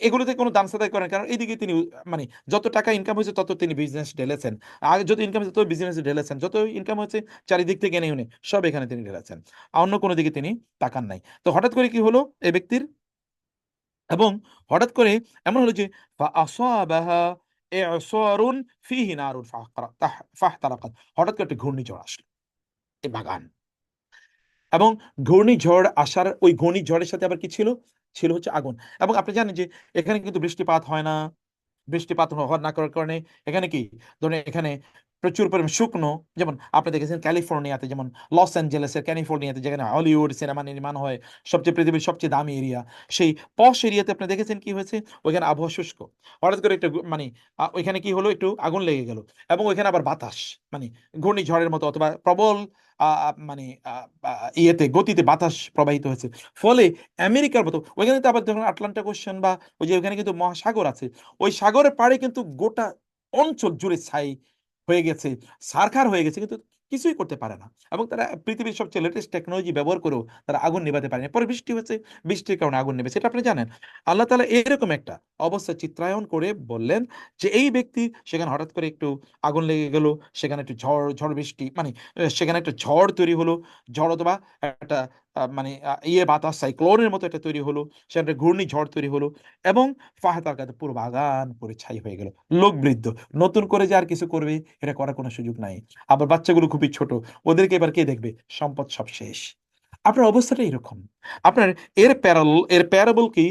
এগুলোতে কোনো দাম সাদাই করেন। কারণ এইদিকে তিনি মানে যত টাকা ইনকাম হয়েছে তত তিনি বিজনেস ঢেলেছেন। আগে যত ইনকাম হয়েছে তত বিজনেসে ঢেলেছেন। যত ইনকাম হয়েছে চারিদিক থেকে এনে সব এখানে তিনি ঢেলেছেন। অন্য কোনো দিকে তিনি তাকান নাই। তো হঠাৎ করে কি হলো এই ব্যক্তির? এবং হঠাৎ করে এমন হলো যে فأصابها إعصار فيه نار فاحترقت। হঠাৎ করে একটা ঘূর্ণিঝড় আসলো এই বাগান। এবং ঘূর্ণিঝড় আসার ওই ঘূর্ণিঝড়ের সাথে আবার কি ছিল? ছিল হচ্ছে আগুন। এবং আপনি জানেন যে এখানে কিন্তু বৃষ্টিপাত হয় না। বৃষ্টিপাত না করার কারণে এখানে কি? ধরুন এখানে প্রচুর পরিমাণ শুকনো, যেমন আপনি দেখেছেন ক্যালিফোর্নিয়াতে, যেমন লস অ্যাঞ্জেলেসের ক্যালিফোর্নিয়াতে যেখানে হলিউড সিনেমা নির্মাণ হয়, পৃথিবীর সবচেয়ে দামি এরিয়া। সেই পশ এরিয়াতে আপনি দেখেছেন কি হয়েছে? ওইখানে আবহাওয়া শুষ্ক। হঠাৎ করে একটু মানে ওইখানে কি হলো? একটু আগুন লেগে গেল। এবং ওইখানে আবার বাতাস মানে ঘূর্ণিঝড়ের মতো অথবা প্রবল আ আ মানে আ আ ইয়েতে গতিতে বাতাস প্রবাহিত হয়েছে। ফলে আমেরিকার মতো ওইখানে তো আবার দেখুন আটলান্টিক ওশেন বা ওই যে ওখানে কিন্তু মহাসাগর আছে। ওই সাগরের পাড়ে কিন্তু গোটা অঞ্চল জুড়ে ছাই হয়ে গেছে, ছারখার হয়ে গেছে, কিন্তু কিছুই করতে পারে না। এবং তারা পৃথিবীর সবচেয়ে লেটেস্ট টেকনোলজি ব্যবহার করেও তারা আগুন নেভাতে পারেনি। পরে বৃষ্টি হয়েছে, বৃষ্টির কারণে আগুন নেভেছে। এটা আপনি জানেন। আল্লাহ তাআলা এরকম একটা অবস্থা চিত্রায়ন করে বললেন যে এই ব্যক্তি সেখানে হঠাৎ করে একটু আগুন লেগে গেল, সেখানে একটু ঝড় বৃষ্টি মানে সেখানে একটা ঝড় তৈরি হলো। ঝড় অথবা একটা মানে বাতাস সাইক্লোনের মতো একটা তৈরি হলো। সেখানে একটা ঘূর্ণিঝড় তৈরি হলো এবং ফাহাতাকাতে পুরো বাগান পুড়ে ছাই হয়ে গেল। লোক বৃদ্ধ। নতুন করে যে আর কিছু করবে এটা করার কোনো সুযোগ নাই। আবার বাচ্চাগুলো খুবই ছোট। ওদেরকে এবার কে দেখবে? সম্পদ সব শেষ। আপনার অবস্থাটা এরকম। আপনার এর প্যারাবল কি?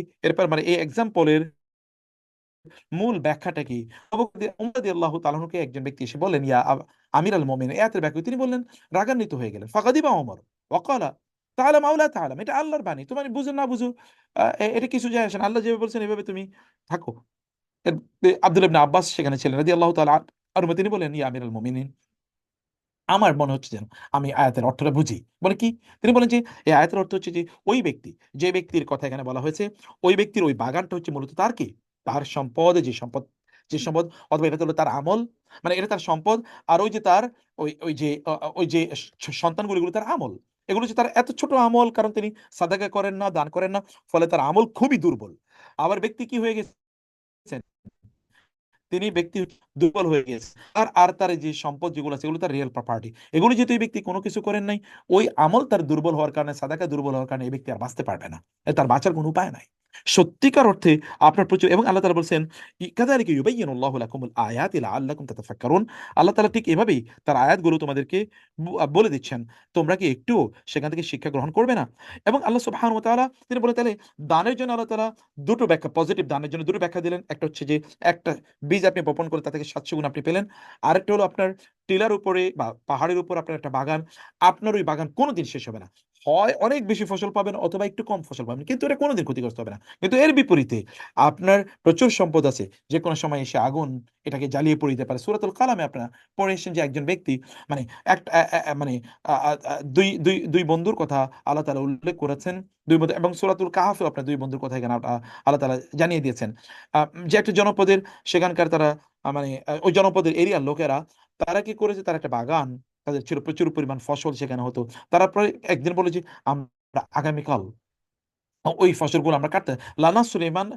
মানে এই এক্সাম্পল এর মূল ব্যাখ্যাটা কি? ওমর রাদিয়াল্লাহু তাআলা আনহুকে একজন ব্যক্তি এসে বললেন, ইয়া আমিরাল মুমিনিন, এই আয়াতের ব্যাখ্যা। তিনি বললেন, রাগান্বিত হয়ে গেলেন। ফাগাদিবা ওমর ওয়া ক্বালা তাআলাম আও লা তা'লাম। এটা আল্লাহর বাণী। তুমি বুঝো না বুঝো এটা কিছু যায় আসে না। আল্লাহ যেভাবে বলছেন এভাবে তুমি থাকো। আব্দুল্লাহ ইবনে আব্বাস সেখানে ছিলেন রাদিয়াল্লাহু তাআলা আনহু। তিনি বললেন, ইয়া আমিরাল মুমিনিন, আমার মনে হচ্ছে যেন আমি আয়াতের অর্থটা বুঝি। বলে কি? তিনি বলেন যে এই আয়াতের অর্থ হচ্ছে যে ওই ব্যক্তি, যে ব্যক্তির কথা এখানে বলা হয়েছে, ওই ব্যক্তির ওই বাগানটা হচ্ছে মূলত তার কি? তার সম্পদ, যে সম্পদ অথবা এটা তো হলো তার আমল। মানে এটা তার সম্পদ। আর ওই যে তার ওই যে ওই যে সন্তানগুলো, এগুলো তার আমল। এগুলো হচ্ছে তার এত ছোট আমল, কারণ তিনি সাদাকা করেন না, দান করেন না। ফলে তার আমল খুবই দুর্বল। আবার ব্যক্তি কি হয়ে গেছেন? তিনি ব্যক্তি দুর্বল হয়ে গেছে, আর আর তার যে সম্পদ যেগুলো আছে এগুলো তার রিয়েল প্রপার্টি, এগুলো যেহেতু এই ব্যক্তি কোনো কিছু করেন নাই, ওই আমল তার দুর্বল হওয়ার কারণে, সাদাকা দুর্বল হওয়ার কারণে এই ব্যক্তি আর বাঁচতে পারবে না, তার বাঁচার কোনো উপায় নাই। সত্যিকার অর্থে আপনার প্রচুর, এবং আল্লাহ তাআলা বলছেন কাযালিকা ইউবাইয়িনুল্লাহু লাকুমুল আয়াতি লাআল্লাকুম তাতাফাক্কারুন। আল্লাহ তাআলা ঠিক এভাবেই তার আয়াতগুলো তোমাদেরকে বলে দিচ্ছেন, তোমরা কি একটু সেখান থেকে শিক্ষা গ্রহণ করবে না? এবং আল্লাহ সুবহানাহু ওয়া তাআলা তিনি বলে, তাহলে দানের জন্য আল্লাহ তাআলা দুটো ব্যাখ্যা, পজিটিভ দানের জন্য দুটো ব্যাখ্যা দিলেন। একটা হচ্ছে যে একটা বীজ আপনি বপন করে তা থেকে 700 গুণ আপনি পেলেন। আরেকটা হলো আপনার টিলার উপরে বা পাহাড়ের উপর আপনার একটা বাগান, আপনার ওই বাগান কোনোদিন শেষ হবে না। হয় অনেক বেশি ফসল পাবেন অথবা একটু কম ফসল পাবেন, কিন্তু এটা কোনোদিন ক্ষতিগ্রস্ত হবে না। কিন্তু এর বিপরীতে আপনার প্রচুর সম্পদ আছে, যে কোনো সময় এসে আগুন এটাকে জ্বালিয়ে পড়ে দিতে পারে। সূরাতুল কালামে আপনারা পড়ে এসেছেন যে একজন ব্যক্তি, মানে একটা মানে দুই বন্ধুর কথা আল্লাহ তাআলা উল্লেখ করেছেন। দুই বন্ধু, এবং সূরাতুল কাহফে আপনার দুই বন্ধুর কথা এখানে আল্লাহ তাআলা জানিয়ে দিয়েছেন। যে একটা জনপদের সেখানকার তারা মানে ওই জনপদের এরিয়ার লোকেরা, তারা কি করেছে, তারা একটা বাগান, তাদের ছিল প্রচুর পরিমাণ ফসল সেখানে হতো। তারা প্রায় একদিন বলে যে আমরা আগামীকাল ওই ফসলগুলো আমরা কাটতে, লানা সুলেমান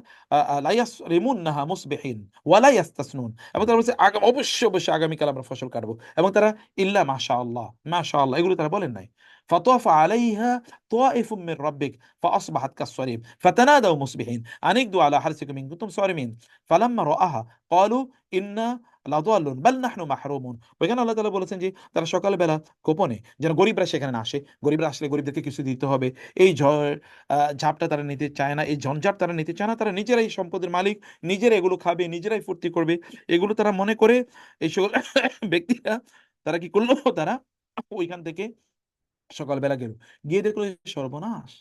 লাইয়াসরিমুন্নাহা মুসবিহিন ওয়ালা ইয়াস্তাসনুন, এবং তারা বলছে অবশ্যই অবশ্যই আগামীকাল আমরা ফসল কাটবো, এবং তারা ইল্লা মাশাআল্লাহ মাশাআল্লাহ এগুলো তারা বলেন নাই। فطاف عليها طائف من ربك فأصبحت كالصريم فتنادوا مصبحين أن اغدوا على حرثكم إن كنتم صارمين فلما رآها قالوا إنا লাদাল্লুন বাল নাহনু মাহরুমুন। ওইখানে আল্লাহ তাআলা বলেছেন যে তারা সকালবেলা গোপনে, যেন গরিবরা সেখানে না আসে, গরিবরা আসলে গরিবদেরকে কিছু দিতে হবে, এই ঝাপটা তারা নিতে চায় না, এই ঝঞ্ঝাট তারা নিতে চায় না, তারা নিজেরাই সম্পদের মালিক, নিজেরা এগুলো খাবে, নিজেরাই ফুর্তি করবে, এগুলো তারা মনে করে এই সকল ব্যক্তিরা তারা কি করলো, তারা ওইখান থেকে সকালবেলা গেল, গিয়ে দেখলো এই সর্বনাশ,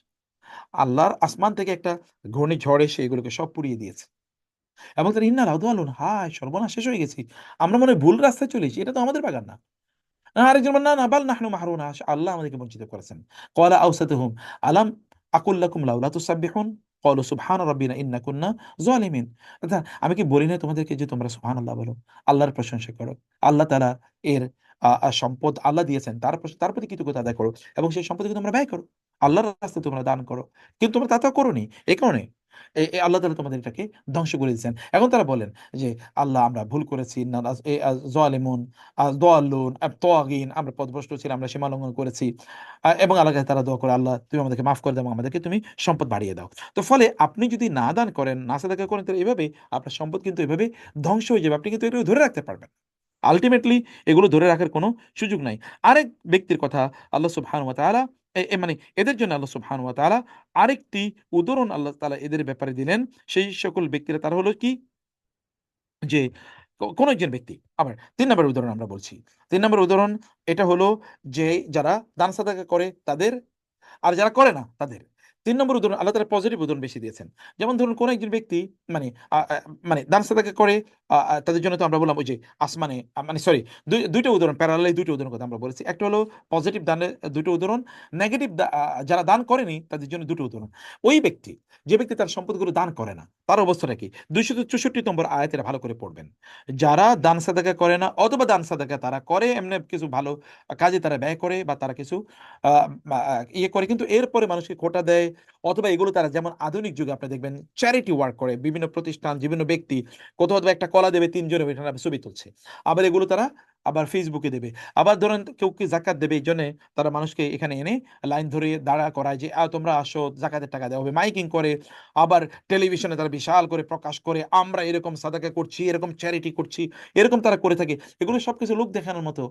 আল্লাহর আসমান থেকে একটা ঘূর্ণিঝড় এসে এগুলোকে সব পুড়িয়ে দিয়েছে। এবং তারা ইন্না লাউদালুন, হায় সর্বনাশ, শেষ হয়ে গেছি, আমরা মনে হয় ভুল রাস্তায় চলেছি, এটা তো আমাদের বাগান না। আরেকজন বলেন, না না বাল নাহনু মাহরুনা, আল্লাহ আমাদেরকে বঞ্চিত করেছেন। ক্বালা আওসাতুহুম আলাম আকুল লাকুম লাউলা তুসাব্বিহুন ক্বালু সুবহান রাব্বিনা ইন্না কুন্না যালিমিন। অর্থাৎ আমি কি বলি না তোমাদেরকে যে তোমরা সুবহানাল্লাহ বলো, আল্লাহর প্রশংসা করো, আল্লাহ তাআলা এর সম্পদ আল্লাহ দিয়েছেন, তার প্রতি কৃতজ্ঞতা আদায় করো, এবং সেই সম্পদকে তোমরা ব্যয় করো, আল্লাহর রাস্তায় তোমরা দান করো, কিন্তু তোমরা তা তো করোনি। এই কারণে আল্লাহ তাআলা তোমাদের এটাকে ধ্বংস করে দিয়েছেন। এখন তারা বলেন যে আল্লাহ আমরা ভুল করেছি, ইন্না যালিমুন দোয়াল্লুন তোয়াগিন, আমরা পথভ্রষ্ট ছিলাম, আমরা সীমা লঙ্ঘন করেছি। এবং আল্লাহর কাছে তারা দোয়া করে, আল্লাহ তুমি আমাদেরকে মাফ করে দাও এবং আমাদেরকে তুমি সম্পদ বাড়িয়ে দাও। তো ফলে আপনি যদি না দান করেন, না সাদাকা করেন, তাহলে এভাবে আপনার সম্পদ কিন্তু এভাবে ধ্বংস হয়ে যাবে, আপনি কিন্তু এগুলো ধরে রাখতে পারবেন আলটিমেটলি, এগুলো ধরে রাখার কোনো সুযোগ নাই। আরেক ব্যক্তির কথা আল্লাহ সুবহানাহু ওয়া তাআলা মানে এদের জন্য আল্লাহ সুবহানাহু ওয়া তাআলা আরেকটি উদাহরণ আল্লাহ তাআলা এদের ব্যাপারে দিলেন। সেই সকল ব্যক্তিরা তারা হলো কি, যে কোন একজন ব্যক্তি, আবার ৩ নাম্বার উদাহরণ আমরা বলছি। ৩ নাম্বার উদাহরণ এটা হলো যে যারা দান সাদাকা করে তাদের, আর যারা করে না তাদের। ৩ নম্বর উদাহরণ আল্লাহ তাআলা পজিটিভ উদাহরণ বেশি দিয়েছেন। যেমন ধরুন কোন একজন ব্যক্তি মানে আ আ মানে দান সাদাকা করে, তাদের জন্য তো আমরা বললাম ওই যে আসমানে, মানে সরি, ২ টা উদাহরণ, প্যারালালি ২ টা উদাহরণের কথা আমরা বলেছি। একটা হলো পজিটিভ দানের ২ টা উদাহরণ, নেগেটিভ যারা দান করেনি তাদের জন্য ২ টো উদাহরণ। ওই ব্যক্তি, যে ব্যক্তি তার সম্পদগুলো দান করে না, তার অবস্থাটা কি? ২৬৪ নম্বর আয়াত, এটা ভালো করে পড়বেন। যারা দান সাদাকা করে না, অথবা দান সাদাকা তারা করে এমনি কিছু ভালো কাজে তারা ব্যয় করে, বা তারা কিছু আ ইয়ে করে, কিন্তু এরপরে মানুষকে খোঁটা দেয়, অথবা এগুলো তারা, যেমন আধুনিক যুগে আপনি দেখবেন চ্যারিটি ওয়ার্ক করে বিভিন্ন প্রতিষ্ঠান, বিভিন্ন ব্যক্তি, কোথাও অথবা একটা কলা দেবে, ৩ জনে এখানে ছবি তুলছে, আবার এগুলো তারা আবার ফেসবুকে দেবে। আবার ধরেন কেউ কি জাকাত দেবে, এই জন্য তারা মানুষকে এখানে এনে লাইন ধরে দাঁড়া করায় যে তোমরা আসো, জাকাতের টাকা দেওয়া হবে, মাইকিং করে। আবার টেলিভিশনে তারা বিশাল করে প্রকাশ করে, আমরা এরকম সাদাকা করছি, এরকম চ্যারিটি করছি, এরকম তারা করে থাকে। এগুলো সবকিছু লোক দেখানোর মতো,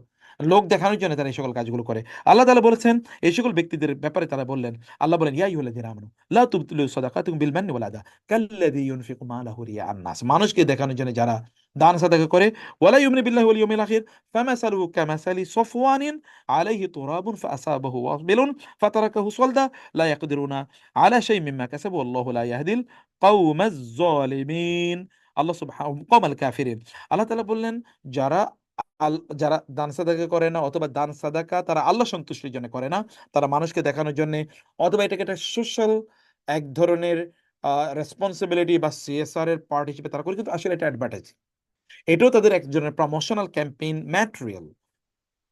লোক দেখানোর জন্য তারা এই সকল কাজগুলো করে। আল্লাহ তাআলা বলেছেন এই সকল ব্যক্তিদের ব্যাপারে, তারা বললেন, আল্লাহ বলেন, ইয়া আইয়ুহাল্লাযীনা আমানু লা তুবতিলু সাদাকাতুকুম বিল মান্নি ওয়াল আযা কাল্লাযী ইউনফিকু মালাহু রিয়াআন নাস। মানুষকে দেখানোর জন্য যারা দান সাদাকা করে, ওয়ালা ইউমিনু বিল্লাহি ওয়াল ইয়াউমিল আখির ফামাসালুহু কামাসালি সাফওয়ানিন আলাইহি তুরাবুন ফাআসাবাহু ওয়াবিলুন ফাতারাকাহু সালদা লা ইয়াকদিরুনা আলা শাইইন মিম্মা কাসাবু ওয়াল্লাহু লা ইয়াহদিল কওমাজ যালিমিন। আল্লাহ সুবহানাহু কওমাল কাফিরিন। আল্লাহ তাআলা বললেন, যারা যারা দান সাদাকা করে না, অথবা দান সাদাকা তারা আল্লাহ সন্তুষ্টির জন্য করে না, তারা মানুষকে দেখানোর জন্য, অথবা এটাকে একটা সোশ্যাল এক ধরনের রেসপন্সিবিলিটি বা সিএসআর এর পার্ট হিসেবে তারা করে, কিন্তু আসলে এটা অ্যাডভার্টাইজ, এটাও তাদের এক ধরনের প্রমোশনাল ক্যাম্পেইন ম্যাটেরিয়াল,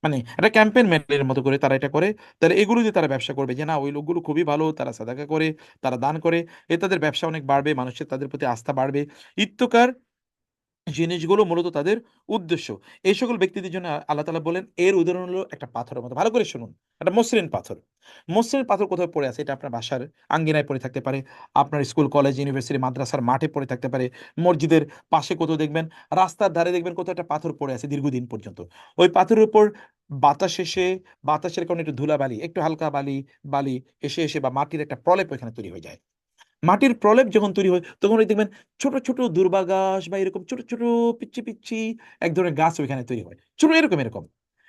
মানে একটা ক্যাম্পেইন ম্যাটেরিয়ালের মতো করে তারা এটা করে। তাহলে এগুলো দিয়ে তারা ব্যবসা করবে, যে না ওই লোকগুলো খুবই ভালো, তারা সাদাকা করে, তারা দান করে, এ তাদের ব্যবসা অনেক বাড়বে, মানুষের তাদের প্রতি আস্থা বাড়বে, ইত্তকার জিনিসগুলো মূলত তাদের উদ্দেশ্য। এই সকল ব্যক্তিদের জন্য আল্লাহ তাআলা বলেন, এর উদাহরণ হলো একটা পাথরের মতো। ভালো করে শুনুন। একটা মসৃণ পাথর। মসৃণ পাথর কোথাও পড়ে আছে, এটা আপনার বাসার আঙ্গিনায় পড়ে থাকতে পারে, আপনার স্কুল, কলেজ, ইউনিভার্সিটি, মাদ্রাসার মাঠে পড়ে থাকতে পারে, মসজিদের পাশে কোথাও দেখবেন, রাস্তার ধারে দেখবেন কোথাও একটা পাথর পড়ে আছে দীর্ঘদিন পর্যন্ত। ওই পাথরের উপর বাতাস এসে, বাতাসের কারণে একটু ধুলাবালি, একটু হালকা বালি বালি এসে এসে বা মাটির একটা প্রলেপ ওখানে তৈরি হয়ে যায়। মাটির প্রলেপ যখন তৈরি হয় তখন ওই দেখবেন ছোট ছোট দুর্বা ঘাস বা এরকম ছোট ছোট পিচ্ছি পিচ্ছি এক ধরনের গাছ ওইখানে তৈরি হয়, ছোট এরকম এরকম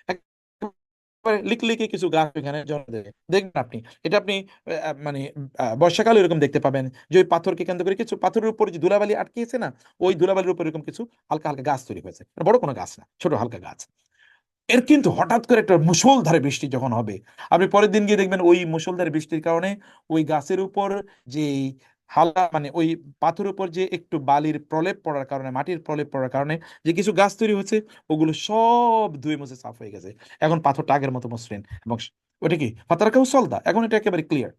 একেবারে লিকলিকে কিছু গাছ ওইখানে জন্ম দেবে, দেখবেন আপনি। এটা আপনি মানে বর্ষাকালে এরকম দেখতে পাবেন যে ওই পাথরকে কেন্দ্র করে কিছু পাথরের উপর যে ধুলাবালি আটকেছে না, ওই ধুলাবালির উপর এরকম কিছু হালকা হালকা গাছ তৈরি হয়েছে। এটা বড় কোনো গাছ না, ছোট হালকা গাছ। এর কিন্তু হঠাৎ করে একটা মুষলধারে বৃষ্টি যখন হবে, আপনি পরের দিন গিয়ে দেখবেন ওই মুষলধারে বৃষ্টির কারণে ওই গাছের উপর যে হালকা মানে ওই পাথরের উপর যে একটু বালির প্রলেপ পড়ার কারণে, মাটির প্রলেপ পড়ার কারণে যে কিছু গাছ তৈরি হচ্ছে, ওগুলো সব ধুয়ে মুছে সাফ হয়ে গেছে। এখন পাথরটা আগের মতো মসৃণ এবং ওটা কি ফাতারাকাউ সলদা, এখন এটা একেবারে ক্লিয়ার,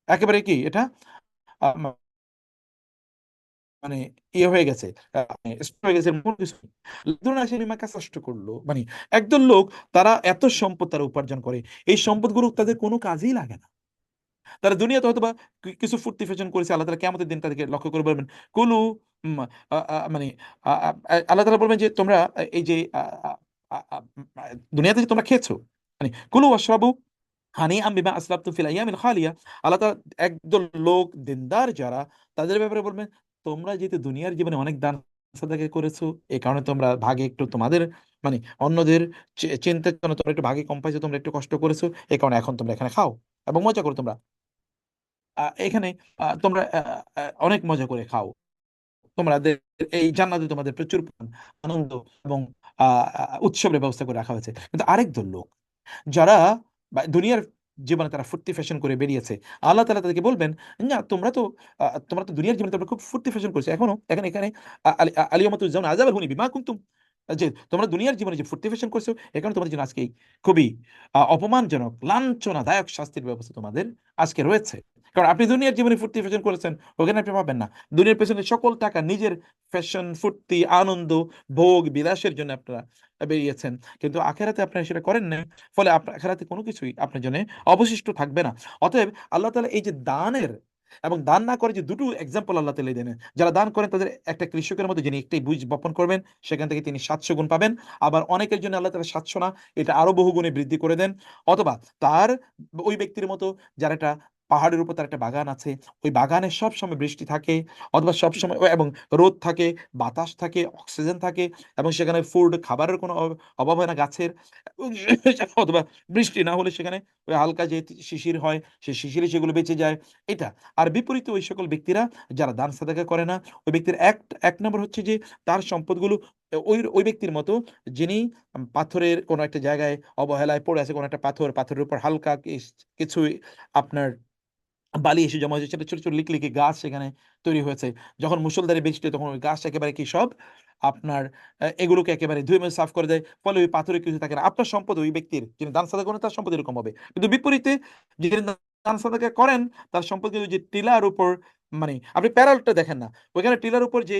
একেবারে কি এটা মানে ইয়ে হয়ে গেছে, স্পষ্ট হয়ে গেছে, মূল কিছু নেই। ধরুন আসে রিমাকে কষ্ট করলো, মানে একদল লোক, তারা এত সম্পদ তারা উপার্জন করে, এই সম্পদগুলো তাদের কোনো কাজেই লাগে না। তারা দুনিয়াতে হয়তো বা কিছু ফুর্তি ফ্যাশন করেছে, আল্লাহ তাআলা কিয়ামতের দিন তাদেরকে লক্ষ্য করে বলবেন, কুলু উম, মানে আল্লাহ তাআলা বলবেন যে তোমরা এই যে আ, আ, আ, দুনিয়াতে যে তোমরা খেয়েছো, মানে কুলু ওয়াশরাবু হানি আম বিমা আসলাফতুম ফিল আইয়ামিল খালিয়া। আল্লাহ তাআলা একদল লোক দিনদার যারা, তাদের ব্যাপারে বলবেন, তোমরা যেহেতু দুনিয়ার জীবনে অনেক দান সাদাকা করেছো, এই কারণে তোমরা ভাগে একটু তোমাদের মানে অন্যদের চিন্তার জন্য তোমরা একটু ভাগে কম পাইছো, তোমরা একটু কষ্ট করেছো, এই কারণে এখন তোমরা এখানে খাও এবং মজা করো তোমরা। এখানে তোমরা অনেক মজা করে খাও, তোমাদের এই জান্নাতে তোমাদের প্রচুর আনন্দ এবং উৎসবের ব্যবস্থা করে রাখা হয়েছে। কিন্তু আরেক দল লোক যারা দুনিয়ার জীবনে তারা ফুর্তি ফ্যাশন করে বেরিয়েছে, আল্লাহ তাআলা তাদেরকে বলবেন, না তোমরা তো দুনিয়ার জীবনে তোমরা খুব ফুর্তি ফ্যাশন করেছো, এখনো এখানে এখানে আলিয়ামা তুজাউনা আযাবাল হুনি বিমা কুনতুম, যে তোমরা দুনিয়ার জীবনে যে ফুর্তি ফ্যাশন করছো, এখানে তোমাদের জন্য আজকে এই খুবই অপমানজনক লাঞ্ছনাদায়ক শাস্তির ব্যবস্থা তোমাদের আজকে রয়েছে। কারণ আপনি দুনিয়ার জীবনে ফুর্তি ফ্যাশন করেছেন, ওখানে আপনি পাবেন না। দুনিয়ার পেছনে সকল টাকা নিজের ফ্যাশন, ফুর্তি, আনন্দ, ভোগ বিলাসের জন্য আপনারা বেরিয়েছেন, কিন্তু আখেরাতে আপনারা সেটা করেন না। ফলে আপনার আখেরাতে কোনো কিছুই আপনার জন্য অবশিষ্ট থাকবে না। অতএব আল্লাহ তাআলা এই যে দানের এবং দান না করে যে দুটো এক্সাম্পল আল্লাহ তাআলা দেন, যারা দান করেন তাদের একটা কৃষকের মতো, যিনি একটাই বীজ বপন করবেন, সেখান থেকে তিনি 700 গুণ পাবেন। আবার অনেকের জন্য আল্লাহ তাআলা 700 না, এটা আরো বহু গুণে বৃদ্ধি করে দেন। অথবা তার ওই ব্যক্তির মতো যার একটা পাহাড়ের উপর তার একটা বাগান আছে, ওই বাগানে সব সময় বৃষ্টি থাকে, অথবা সব সময় এবং রোদ থাকে, বাতাস থাকে, অক্সিজেন থাকে, এবং সেখানে ফুড খাবারের কোনো অভাব হয় না গাছের, এবং অথবা বৃষ্টি না হলে সেখানে ওই হালকা যে শিশির হয়, সেই শিশিরে সেগুলো বেঁচে যায়। এটা আর বিপরীতে ওই সকল ব্যক্তিরা যারা দান সাদাকা করে না, ওই ব্যক্তির এক এক নম্বর হচ্ছে যে তার সম্পদগুলো ওই ওই ব্যক্তির মতো, যিনি পাথরের কোনো একটা জায়গায় অবহেলায় পড়ে আছে, কোনো একটা পাথর, পাথরের উপর হালকা কিছু আপনার বালি এসে জমা হয়েছে, সেটা ছোট ছোট লিকলিকে গাছ সেখানে তৈরি হয়েছে। যখন মুষলধারে বৃষ্টি হয়, তখন ওই গাছ একেবারে কি সব আপনার এগুলোকে একেবারে ধুয়ে মুছে সাফ করে দেয়, ফলে ওই পাথরে কিছু থাকে না। আপনার সম্পদ ওই ব্যক্তির যিনি দান সাদা করেন তার সম্পদ এরকম হবে, কিন্তু বিপরীতে যিনি দান সাদাকা করেন তার সম্পদ কিন্তু যে টিলার উপর, মানে আপনি প্যারালটা দেখেন না, ওইখানে টিলার উপর যে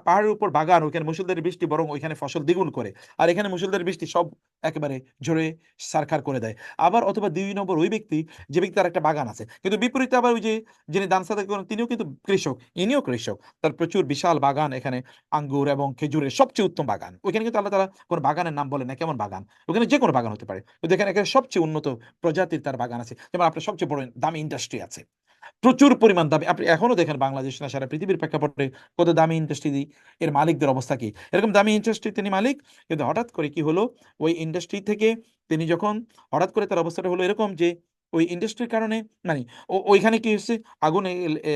পাহাড়ের উপর বাগান, ওইখানে মুষলধারে বৃষ্টি বরং ওইখানে ফসল দ্বিগুণ করে, আর এখানে মুষলধারে বৃষ্টি সব একেবারে ঝরে সারখার করে দেয়। আবার অথবা 2 নম্বর ওই ব্যক্তি, যে ব্যক্তি তার একটা বাগান আছে, কিন্তু বিপরীতে আবার ওই যে যিনি দান সাদাকা করেন তিনিও কিন্তু কৃষক, ইনিও কৃষক, তার প্রচুর বিশাল বাগান, এখানে আঙ্গুর এবং খেজুরের সবচেয়ে উত্তম বাগান। ওইখানে কিন্তু আল্লাহ তাআলা কোনো বাগানের নাম বলে না, কেমন বাগান, ওখানে যে কোনো বাগান হতে পারে, কিন্তু এখানে এখানে সবচেয়ে উন্নত প্রজাতির তার বাগান আছে। যেমন আপনার সবচেয়ে বড় দামি ইন্ডাস্ট্রি আছে, প্রচুর পরিমাণ দামি, আপনি এখনো দেখেন বাংলাদেশ না সারা পৃথিবীর প্রেক্ষাপটে কত দামি ইন্ডাস্ট্রি, এর মালিকদের অবস্থা কি, এরকম দামি ইন্ডাস্ট্রি তিনি মালিক, কিন্তু হঠাৎ করে কি হলো, ওই ইন্ডাস্ট্রি থেকে তিনি যখন হঠাৎ করে তার অবস্থাটা হলো এরকম যে ওই ইন্ডাস্ট্রির কারণে মানে ওইখানে কি হচ্ছে, আগুন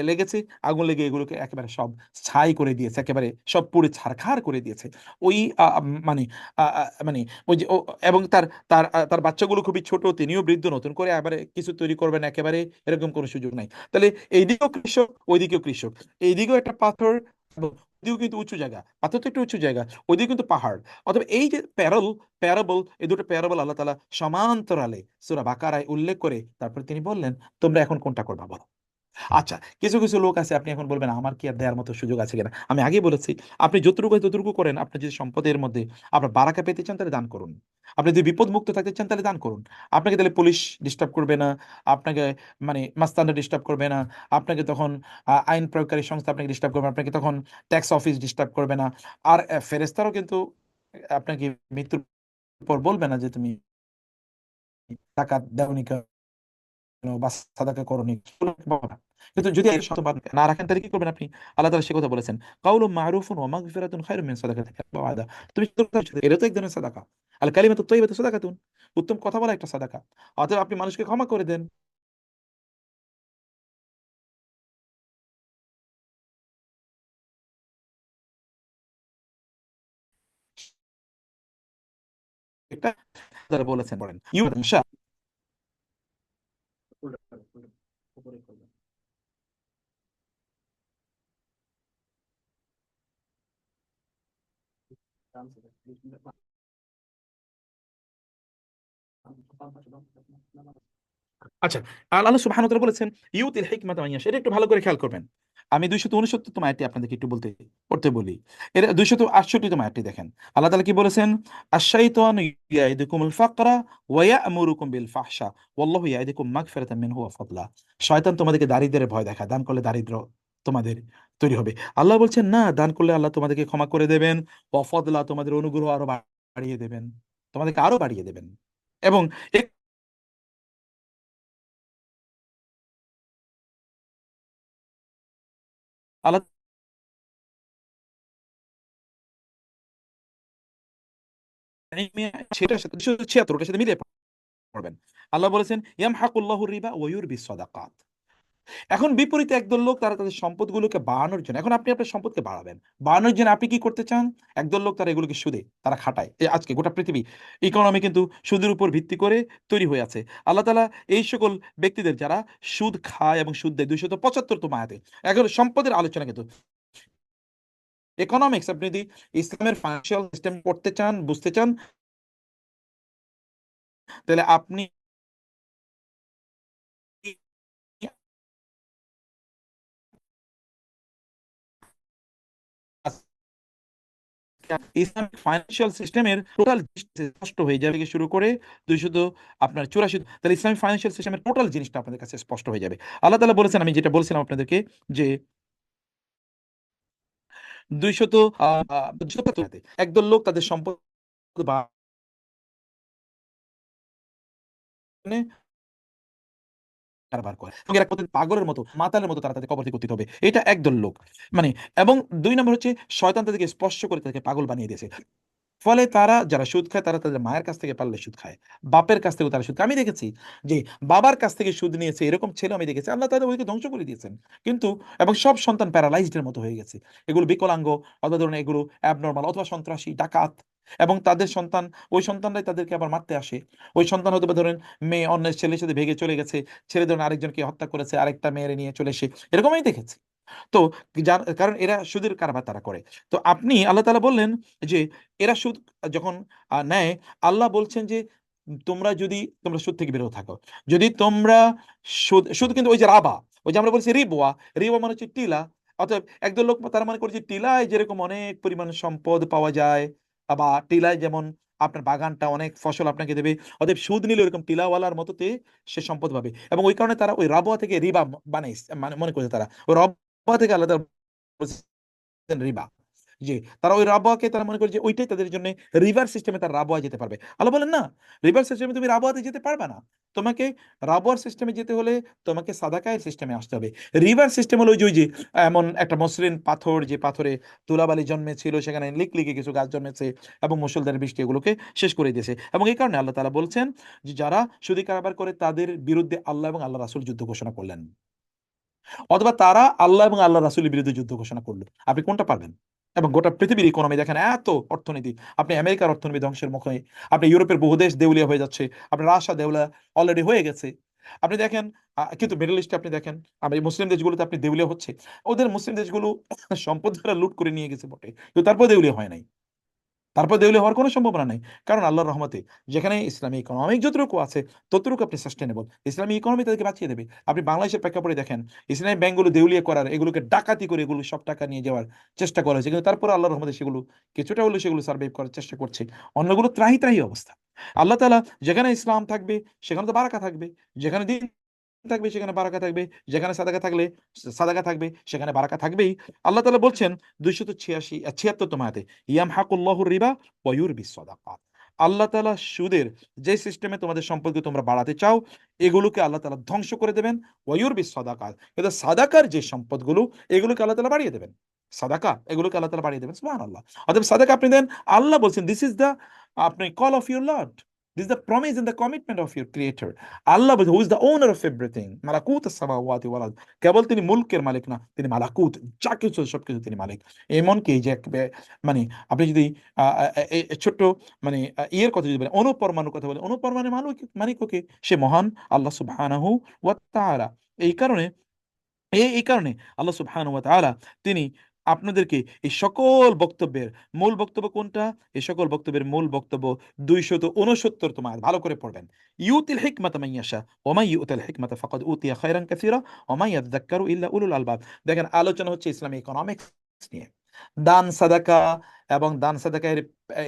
লেগেছে, আগুন লেগে এগুলোকে একেবারে সব ছাই করে দিয়েছে, একেবারে সব পুড়ে ছারখার করে দিয়েছে। ওই মানে মানে ওই যে এবং তার তার তার বাচ্চাগুলো খুবই ছোট, তিনিও বৃদ্ধ, নতুন করে আবার কিছু তৈরি করবেন একেবারে এরকম কোনো সুযোগ নাই। তাহলে এইদিকেও কৃষক, ওইদিকেও কৃষক, এইদিকেও একটা পাথর এবং ওইদিকেও কিন্তু উঁচু জায়গা, পাথর তো একটু উঁচু জায়গা, ওইদিকে কিন্তু পাহাড়। অথবা এই যে প্যারাবল, এই দুটো প্যারাবল আল্লাহ তাআলা সমান্তরালে সূরা বাকারায় উল্লেখ করে তারপর তিনি বললেন, তোমরা এখন কোনটা করবা বলো। আচ্ছা, কিছু কিছু লোক আছে, আপনি এখন বলবেন আমার কি আর দেওয়ার মতো সুযোগ আছে কিনা। আমি আগেই বলেছি, আপনি যতটুকু হয় ততটুকু করেন। আপনি যদি সম্পদের মধ্যে আপনার বারাকা পেতে চান তাহলে দান করুন। আপনি যদি বিপদ মুক্ত থাকতে চান তাহলে দান করুন। আপনাকে তাহলে পুলিশ ডিস্টার্ব করবে না, আপনাকে মানে মাস্তানরা ডিস্টার্ব করবে না, আপনাকে তখন আইন প্রয়োগকারী সংস্থা আপনাকে ডিস্টার্ব করবে না, আপনাকে তখন ট্যাক্স অফিস ডিস্টার্ব করবে না। আর ফেরেস্তারও কিন্তু আপনাকে মৃত্যুর পর বলবে না যে তুমি টাকা দেওনি বা সাদাকা করণী, কিন্তু যদি এর শতভাগ না রাখেন তাহলে কি করবেন আপনি? আল্লাহ তাআলা সে কথা বলেছেন, কাউলুম মারুফুন ওয়া মাগফিরাতুন খায়রুম মিন সাদাকাতিন ইয়াতবাউহা আযা। তুমি এটা তো এক ধরনের সাদাকা। আল কালিমাতু তাইয়্যিবাতু সাদাকাতুন। উত্তম কথা বলা একটা সাদাকা। অতএব আপনি মানুষকে ক্ষমা করে দেন। এটা তারা বলেছেন, পড়েন আচ্ছা, আল্লাহ সুবহানাহু ওয়া তাআলা বলেছেন ইউতিল হিকমাতা মান ইয়াশা। এটা একটু ভালো করে খেয়াল করবেন। আমি 269তম আয়াতটি আপনাদেরকে একটু পড়তে বলি। এর 268তম আয়াতটি দেখেন। আল্লাহ তাআলা কি বলেছেন? আশ-শাইতানু ইয়াইদুকুমুল ফাকরা ওয়া ইয়া'মুরুকুম বিল ফাহশা ওয়াল্লাহু ইয়াইদুকুম মাগফিরাতাম মিনহু ওয়া ফাদলা। শয়তান তোমাদেরকে দারিদ্র্যের ভয় দেখায়। দান করলে দারিদ্র্য তোমাদের তৈরি হবে। আল্লাহ বলছেন না, দান করলে আল্লাহ তোমাদেরকে ক্ষমা করে দেবেন। ওয়া ফাদলা, তোমাদের অনুগ্রহ আরো বাড়িয়ে দেবেন। তোমাদেরকে আরো বাড়িয়ে দেবেন। এবং এক আল্লাহ সেটার সাথে 276 ওটার সাথে মিলিয়ে পড়বেন। আল্লাহ বলেছেন ইয়ামহাকুল্লাহুর রিবা ওয়া ইউরবিস সাদাকাত। এখন বিপরীতে একদল লোক তারা তাদের সম্পদগুলোকে বাড়ানোর জন্য, এখন আপনি আপনার সম্পদকে বাড়াবেন, বাড়ানোর জন্য আপনি কি করতে চান? একদল লোক তারা এগুলোকে সুদে তারা খাটায়। আজকে গোটা পৃথিবী ইকোনমি কিন্তু সুদের উপর ভিত্তি করে তৈরি হয়ে আছে। আল্লাহ তাআলা এই সকল ব্যক্তিদের যারা সুদ খায় এবং সুদ দেয় 275তম আয়াতে। এখন সম্পদের আলোচনা কিন্তু ইকোনমিক্স, আপনি যদি ইসলামের ফাইন্যান্সিয়াল সিস্টেম পড়তে চান, বুঝতে চান, তাহলে আপনি ইসলামিক ফাইন্যান্সিয়াল সিস্টেমের টোটাল স্পষ্ট হয়ে যাবে থেকে শুরু করে 200 আপনার 84, তাহলে ইসলামিক ফাইন্যান্সিয়াল সিস্টেমের টোটাল জিনিসটা আপনাদের কাছে স্পষ্ট হয়ে যাবে। আল্লাহ তাআলা বলেছেন, আমি যেটা বলছিলাম আপনাদেরকে, যে 200 একদল লোক তাদের সম্পদ বাড়ানো কারবার করে এবং এরা প্রতিদিন পাগলের মতো মাতালের মতো তারা তাদের কবর থেকে উত্থিত হবে। এটা একদল লোক, মানে। এবং 2 নম্বর হচ্ছে শয়তান তাদেরকে স্পর্শ করে তাদেরকে পাগল বানিয়ে দিয়েছে। ফলে তারা যারা সুদ খায় তারা তাদের মায়ের কাছ থেকে পারলে সুদ খায়, বাপের কাছ থেকেও তারা সুদ খায়। আমি দেখেছি যে বাবার কাছ থেকে সুদ নিয়েছে এরকম ছেলে আমি দেখেছি। আল্লাহ তাদের ওইকে ধ্বংস করে দিয়েছেন। কিন্তু এবং সব সন্তান প্যারালাইজড এর মতো হয়ে গেছে। এগুলো বিকলাঙ্গ, অথবা ধরুন এগুলো অ্যাবনরমাল অথবা সন্ত্রাসী, ডাকাত। এবং তাদের সন্তান, ওই সন্তানরাই তাদেরকে আবার মারতে আসে। ওই সন্তান হয়তো বা ধরেন মেয়ে অন্যের ছেলের সাথে ভেগে চলে গেছে, ছেলে ধরেন আরেকজনকে হত্যা করেছে, আরেকটা মেয়েরে নিয়ে চলে এসে, এরকম আমি দেখেছি। তো কারণ এরা সুদের কারবার তারা করে। তো আপনি আল্লাহ তাআলা বললেন যে এরা সুদ যখন নেয়, আল্লাহ বলছেন যে তোমরা সুদ থেকে বিরত থাকো। যদি তোমরা সুদ কিন্তু ওই যে রাবা, ওই যে আমরা বলছি রিবওয়া, রিবওয়া মানে হচ্ছে টিলা। অতএব একদল লোক তারা মনে করে যে টিলায় যেরকম অনেক পরিমাণ সম্পদ পাওয়া যায়, বা টিলায় যেমন আপনার বাগানটা অনেক ফসল আপনাকে দেবে, অতএব সুদ নিলে ওরকম টিলাওয়ালার মতোতে সে সম্পদ পাবে। এবং ওই কারণে তারা ওই রাবওয়া থেকে রিবা বানাইছে, মানে মনে করছে তারা ওই রাবওয়া থেকে আলাদা বলছেন রিবা। জি, তারা ওই রাবওয়াকে তারা মনে করে যে ওইটাই তাদের জন্য রিভার সিস্টেমে তারা রাবওয়া যেতে পারবে। আল্লাহ বলেন না, রিভার সিস্টেমে তুমি রাবওয়াতে যেতে পারবে না। তোমাকে রাবওয়ার সিস্টেমে যেতে হলে তোমাকে সাদাকায়ের সিস্টেমে আসতে হবে। রিভার সিস্টেম হলো ওই যে এমন একটা মসৃণ পাথর, যে পাথরে ধুলাবালি জন্মেছিল, সেখানে লিকলিকে কিছু গাছ জন্মেছে এবং মুষলধারে বৃষ্টি এগুলোকে শেষ করে দিয়েছে। এবং এই কারণে আল্লাহ তাআলা বলছেন যে যারা সুদী কারবার করে তাদের বিরুদ্ধে আল্লাহ এবং আল্লাহ রাসূল যুদ্ধ ঘোষণা করলেন, অথবা তারা আল্লাহ এবং আল্লাহ রাসূলের বিরুদ্ধে যুদ্ধ ঘোষণা করলো। আপনি কোনটা পারবেন? এবং গোটা পৃথিবীর ইকোনমি দেখেন, এত অর্থনীতি। আপনি আমেরিকার অর্থনীতি ধ্বংসের মুখে, আপনি ইউরোপের বহু দেশ দেউলিয়া হয়ে যাচ্ছে, আপনার রাশিয়া দেউলিয়া অলরেডি হয়ে গেছে। আপনি দেখেন কিন্তু মিডল ইস্টে আপনি দেখেন, আমি মুসলিম দেশগুলোতে আপনি দেউলিয়া হচ্ছে। ওদের মুসলিম দেশগুলো সম্পদ যারা লুট করে নিয়ে গেছে বটে, কিন্তু তারপর দেউলিয়া হয় নাই। তারপর দেউলিয়া হওয়ার কোনো সম্ভাবনা নেই। কারণ আল্লাহর রহমতে যেখানে ইসলামী ইকোনমিক যতটুকু আছে ততটুকু আপনি সাস্টেনেবল, ইসলামী ইকোনমি তাদেরকে বাঁচিয়ে দেবে। আপনি বাংলাদেশের প্রেক্ষাপটে দেখেন, ইসলামী ব্যাংকগুলো দেউলিয়া করার, এগুলোকে ডাকাতি করে এগুলো সব টাকা নিয়ে যাওয়ার চেষ্টা করা হয়েছে, কিন্তু তারপরে আল্লাহর রহমতে সেগুলো কিছুটা হলেও সেগুলো সার্ভাইভ করার চেষ্টা করছে। অন্যগুলো ত্রাহি ত্রাহি অবস্থা। আল্লাহ তাআলা যেখানে ইসলাম থাকবে সেখানে তো বারাকা থাকবে, যেখানে দিন থাকবে সেখানে বারাকা থাকবে, যেখানে সাদাকা থাকলে সাদাকা থাকবে সেখানে বারাকা থাকবেই। আল্লাহ তাআলা বলছেন 286 76তম আয়াতে, ইয়ামহাকুল্লাহুর রিবা ওয়া ইউরবিস সাদাকাত। আল্লাহ তাআলা সুদের যে সিস্টেমে তোমাদের সম্পদকে তোমরা বাড়াতে চাও এগুলোকে আল্লাহ তাআলা ধ্বংস করে দেবেন। ওয়া ইউরবিস সাদাকাত, কিন্তু সাদাকার যে সম্পদগুলো এগুলোকে আল্লাহ তাআলা বাড়িয়ে দেবেন। সাদাকা এগুলোকে আল্লাহ তাআলা বাড়িয়ে দেবেন, সুবহানাল্লাহ। অতএব সাদাকা আপনি দেন, আল্লাহ বলছেন দিস ইজ দ্য আপনি call of your lord, this is the promise and the commitment of your creator. আল্লাহ বলছে who is the owner of everything, মালাকুত আস-সামাওয়াতি ওয়াল আরদ। কেবল তিনি মুলকের মালিক না, তিনি মালাকুত, যা কিছু সবকিছু তিনি মালিক। এমনকি যে মানে আপনি যদি ছোট্ট মানে ইয়ের কথা যদি বলেন, অনুপরমাণুর কথা বলেন, অনুপরমাণু মালিক মালিককে সে মহান আল্লাহ সুবহানাহু ওয়া তাআলা। এই কারণে এই কারণে আল্লাহ সুবহানাহু ওয়া তাআলা তিনি আপনাদেরকে এই সকল বক্তব্যের মূল বক্তব্য কোনটা, এই সকল বক্তব্যের মূল বক্তব্য 269তম আয়াত, ভালো করে পড়বেন। ইউতিল হিকমাতা মান ইয়াশা ওয়া মান ইউতিল হিকমাতা ফাকাদ উতিয়া খায়রান কাসীরা ওয়া মা ইয়াযাক্কারু ইল্লা উলুল আলবাব। দেখেন আলোচনা হচ্ছে ইসলামিক ইকোনমিক্স নিয়ে। দান সাদাকা এবং দান সাদাকা এর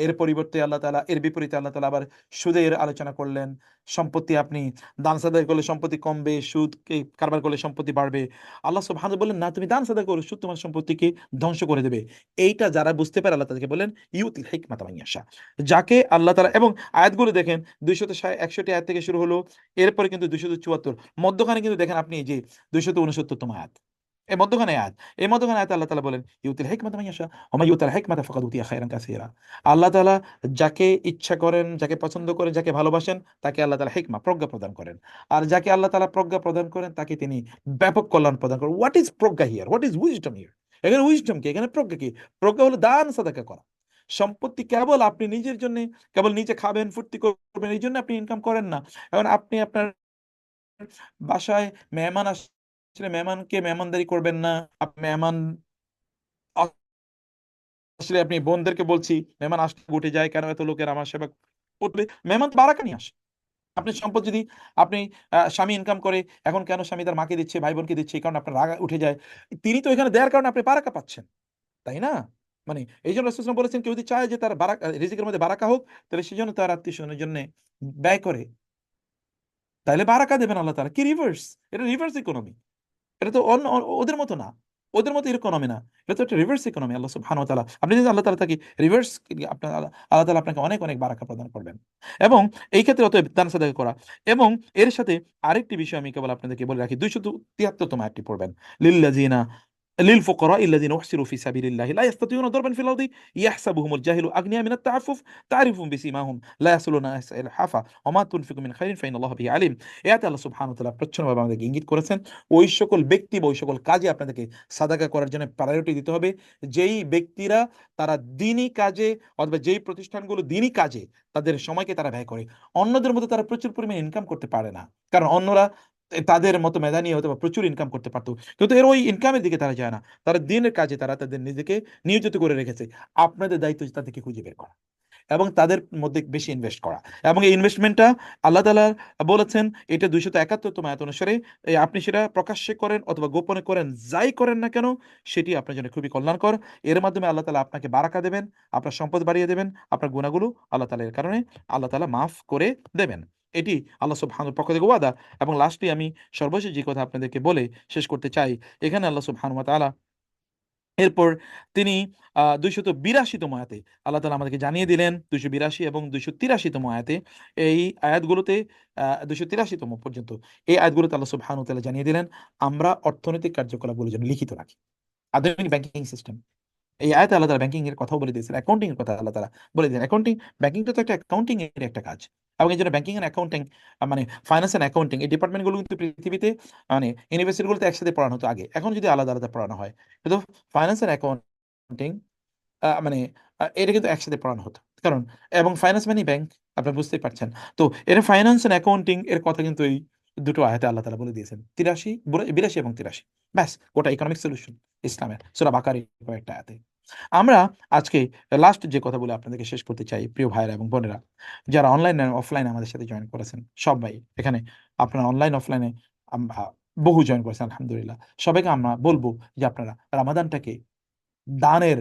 এর পরিবর্তে আল্লাহ তাআলা, এর বিপরীতে আল্লাহ তাআলা আবার সুদের আলোচনা করলেন। সম্পত্তি আপনি দান সাদাকা করলে সম্পত্তি কমবে, সুদ কারবার করলে সম্পত্তি বাড়বে। আল্লাহ সুবহানাহু বললেন না, তুমি দান সাদাকা করো, সুদ তোমার সম্পত্তিকে ধ্বংস করে দেবে। এইটা যারা বুঝতে পারে আল্লাহ তাদেরকে বলেন ইউতিল হিকমাতা মান ইয়াশা। যাকে আল্লাহ তাআলা, এবং আয়াতগুলো দেখেন 261 আয়াত থেকে শুরু হলো, এরপরে কিন্তু 274, মধ্যখানে কিন্তু দেখেন আপনি এই যে 269তম আয়াত, এই মধ্যখানে আয়াত, এই মধ্যখানে আয়াতে আল্লাহ তাআলা বলেন ইউতিল হিকমাতা মান ইয়াশা ওয়া মা ইউতিল হিকমাতা ফাকাদ উতিয়া খায়রান কাসীরা। আল্লাহ তাআলা যাকে ইচ্ছা করেন, যাকে পছন্দ করেন, যাকে ভালোবাসেন তাকে আল্লাহ তাআলা হিকমা, প্রজ্ঞা প্রদান করেন। আর যাকে আল্লাহ তাআলা প্রজ্ঞা প্রদান করেন তাকে তিনি ব্যাপক কল্যাণ প্রদান করেন। What is Pragya here, what is wisdom here? এখানে উইজডম কি, এখানে প্রজ্ঞা কি? প্রজ্ঞা হলো দান সাদাকা করা। সম্পত্তি কেবল আপনি নিজের জন্য, কেবল নিজে খাবেন ফুর্তি করবেন এই জন্য আপনি ইনকাম করেন না। এখন আপনি আপনার বাসায় মেহমান আসলে মেহমানকে মেহমানদারি করবেন না। মেহমান আসলে আপনি বোনদেরকে বলছি মেহমান আসলে উঠে যায়, কেন এত লোকের আমার সেবা করবে? মেহমান তো বারাকা নিয়ে আসে। আপনি সম্পদ যদি আপনি স্বামী ইনকাম করে, এখন কেন স্বামী তার মাকে দিচ্ছে, ভাই বোনকে দিচ্ছে, এই কারণে আপনার রাগ উঠে যায়। তিনি তো এখানে দেওয়ার কারণে আপনি বারাকা পাচ্ছেন, তাই না? মানে এই জন্য রাসূল সাল্লাল্লাহু আলাইহি ওয়াসাল্লাম বলেছেন কেউ যদি চায় যে তার রিজিকের মধ্যে বারাকা হোক, তাহলে সেজন্য তার আত্মীয় স্বজনের জন্য ব্যয় করে, তাইলে বারাকা দেবেন আল্লাহ তাআলা। কি রিভার্স, এটা রিভার্স ইকোনমি। এটা তো অন্য ওদের মতো না। ওদের মতো ইকোনমি না। এটা তো একটা রিভার্স ইকোনমি আল্লাহ সুবহানাহু ওয়া তাআলা। আপনি যদি আল্লাহ তাআলা তাকে রিভার্স, আপনার আল্লাহ তাআলা আপনাকে অনেক, অনেক বারাকা প্রদান করবেন। এবং এই ক্ষেত্রে অতএব দান সাদাকা করা, এবং এর সাথে আরেকটি বিষয় আমি কেবল আপনাদেরকে বলে রাখি, 273তম আয়াতটি পড়বেন। লিল্লাযিনা للفقراء الذين أحصروا في سبيل الله لا يستطيعون ضربا في الأرض يحسبهم الجاهل أغنياء من التعفف تعرفهم بسيماهم لا يصلون إلحافا وما تنفقوا من خير فإن الله به عليم। এতে আল্লাহ সুবহানাহু ওয়া তাআলা প্রচ্ছন্নভাবে আমাদেরকে ইঙ্গিত করেছেন ওই সকল ব্যক্তি বা ওই সকল কাজে আপনাদেরকে সাদাকা করার জন্য প্রায়োরিটি দিতে হবে যেই ব্যক্তিরা তারা দিনী কাজে, অথবা যেই প্রতিষ্ঠানগুলো দিনী কাজে তাদের সময়কে তারা ব্যয় করে। অন্যদের মতো তারা প্রচুর পরিমাণে ইনকাম করতে পারে না, কারণ অন্যরা তাদের মতো মেধাবী হয়তো বা প্রচুর ইনকাম করতে পারতো, কিন্তু এর ওই ইনকামের দিকে তারা যায় না। তারা দিনের কাজে তারা তাদের নিজেকে নিয়োজিত করে রেখেছে। আপনাদের দায়িত্ব হচ্ছে তাদেরকে খুঁজে বের করা এবং তাদের মধ্যে বেশি ইনভেস্ট করা। এবং এই ইনভেস্টমেন্টটা আল্লাহ তাআলা বলেছেন, এটা 271তম আয়াত অনুসারে, আপনি সেটা প্রকাশ্যে করেন অথবা গোপনে করেন, যাই করেন না কেন সেটি আপনার জন্য খুবই কল্যাণকর। এর মাধ্যমে আল্লাহ তাআলা আপনাকে বারাকা দেবেন, আপনার সম্পদ বাড়িয়ে দেবেন, আপনার গুনাহগুলো আল্লাহ তাআলা এর কারণে আল্লাহ তাআলা মাফ করে দেবেন। এটি আল্লাহ সুবহানাহুর পক্ষ থেকে ওয়াদা। এবং লাস্টলি আমি সর্বশেষ যে কথা আপনাদেরকে বলে শেষ করতে চাই, এখানে আল্লাহ সুবহানাহু ওয়া তাআলা এরপর তিনি 282তম আয়াতে আল্লাহ তাআলা আমাদেরকে জানিয়ে দিলেন, 282 এবং 283তম আয়াতে, এই আয়াতগুলোতে 283তম পর্যন্ত এই আয়াতগুলোতে আল্লাহ সুবহানাহু ওয়া তাআলা জানিয়ে দিলেন আমরা অর্থনৈতিক কার্যকলাপগুলো যেন লিখিত রাখি। আধুনিক ব্যাংকিং সিস্টেম, এই আয়াতে আল্লাহ তাআলা ব্যাংকিং এর কথাও বলে দিয়েছেন, অ্যাকাউন্টিং এর কথা আল্লাহ তাআলা বলে দিয়েছেন। ব্যাংকিংটা তো একটা অ্যাকাউন্টিং এর একটা কাজ। এবং এই জন্য ব্যাংকিং এন্ড অ্যাকাউন্টিং, মানে ফাইন্যান্স এন্ড অ্যাকাউন্টিং, এই ডিপার্টমেন্ট গুলো কিন্তু পৃথিবীতে মানে ইউনিভার্সিটি গুলোতে একসাথে পড়ানো হতো আগে, এখন যদি আলাদা আলাদা পড়ানো হয়। কিন্তু ফাইন্যান্স এন্ড অ্যাকাউন্টিং মানে এটা কিন্তু একসাথে পড়ানো হতো, কারণ এবং ফাইন্যান্স মানে ব্যাংক, আপনারা বুঝতেই পারছেন। তো এর ফাইন্যান্স এন্ড অ্যাকাউন্টিং এর কথা কিন্তু এই দুটো আয়াতে আল্লাহ তাআলা বলে দিয়েছেন, 82 এবং 83। ব্যাস গোটা ইকোনমিক সলিউশন ইসলামের সূরা বাকারার কয়েকটা আয়াতে। আমরা আজকে লাস্ট যে কথা বলে আপনাদেরকে শেষ করতে চাই, প্রিয় ভাইয়েরা এবং বোনেরা, যারা অনলাইন এবং অফলাইনে আমাদের সাথে জয়েন করেছেন সবাই, এখানে আপনারা অনলাইন অফলাইনে বহু জয়েন করেছেন আলহামদুলিল্লাহ। সবাইকে আমরা বলবো যে আপনারা রামাদানটাকে দানের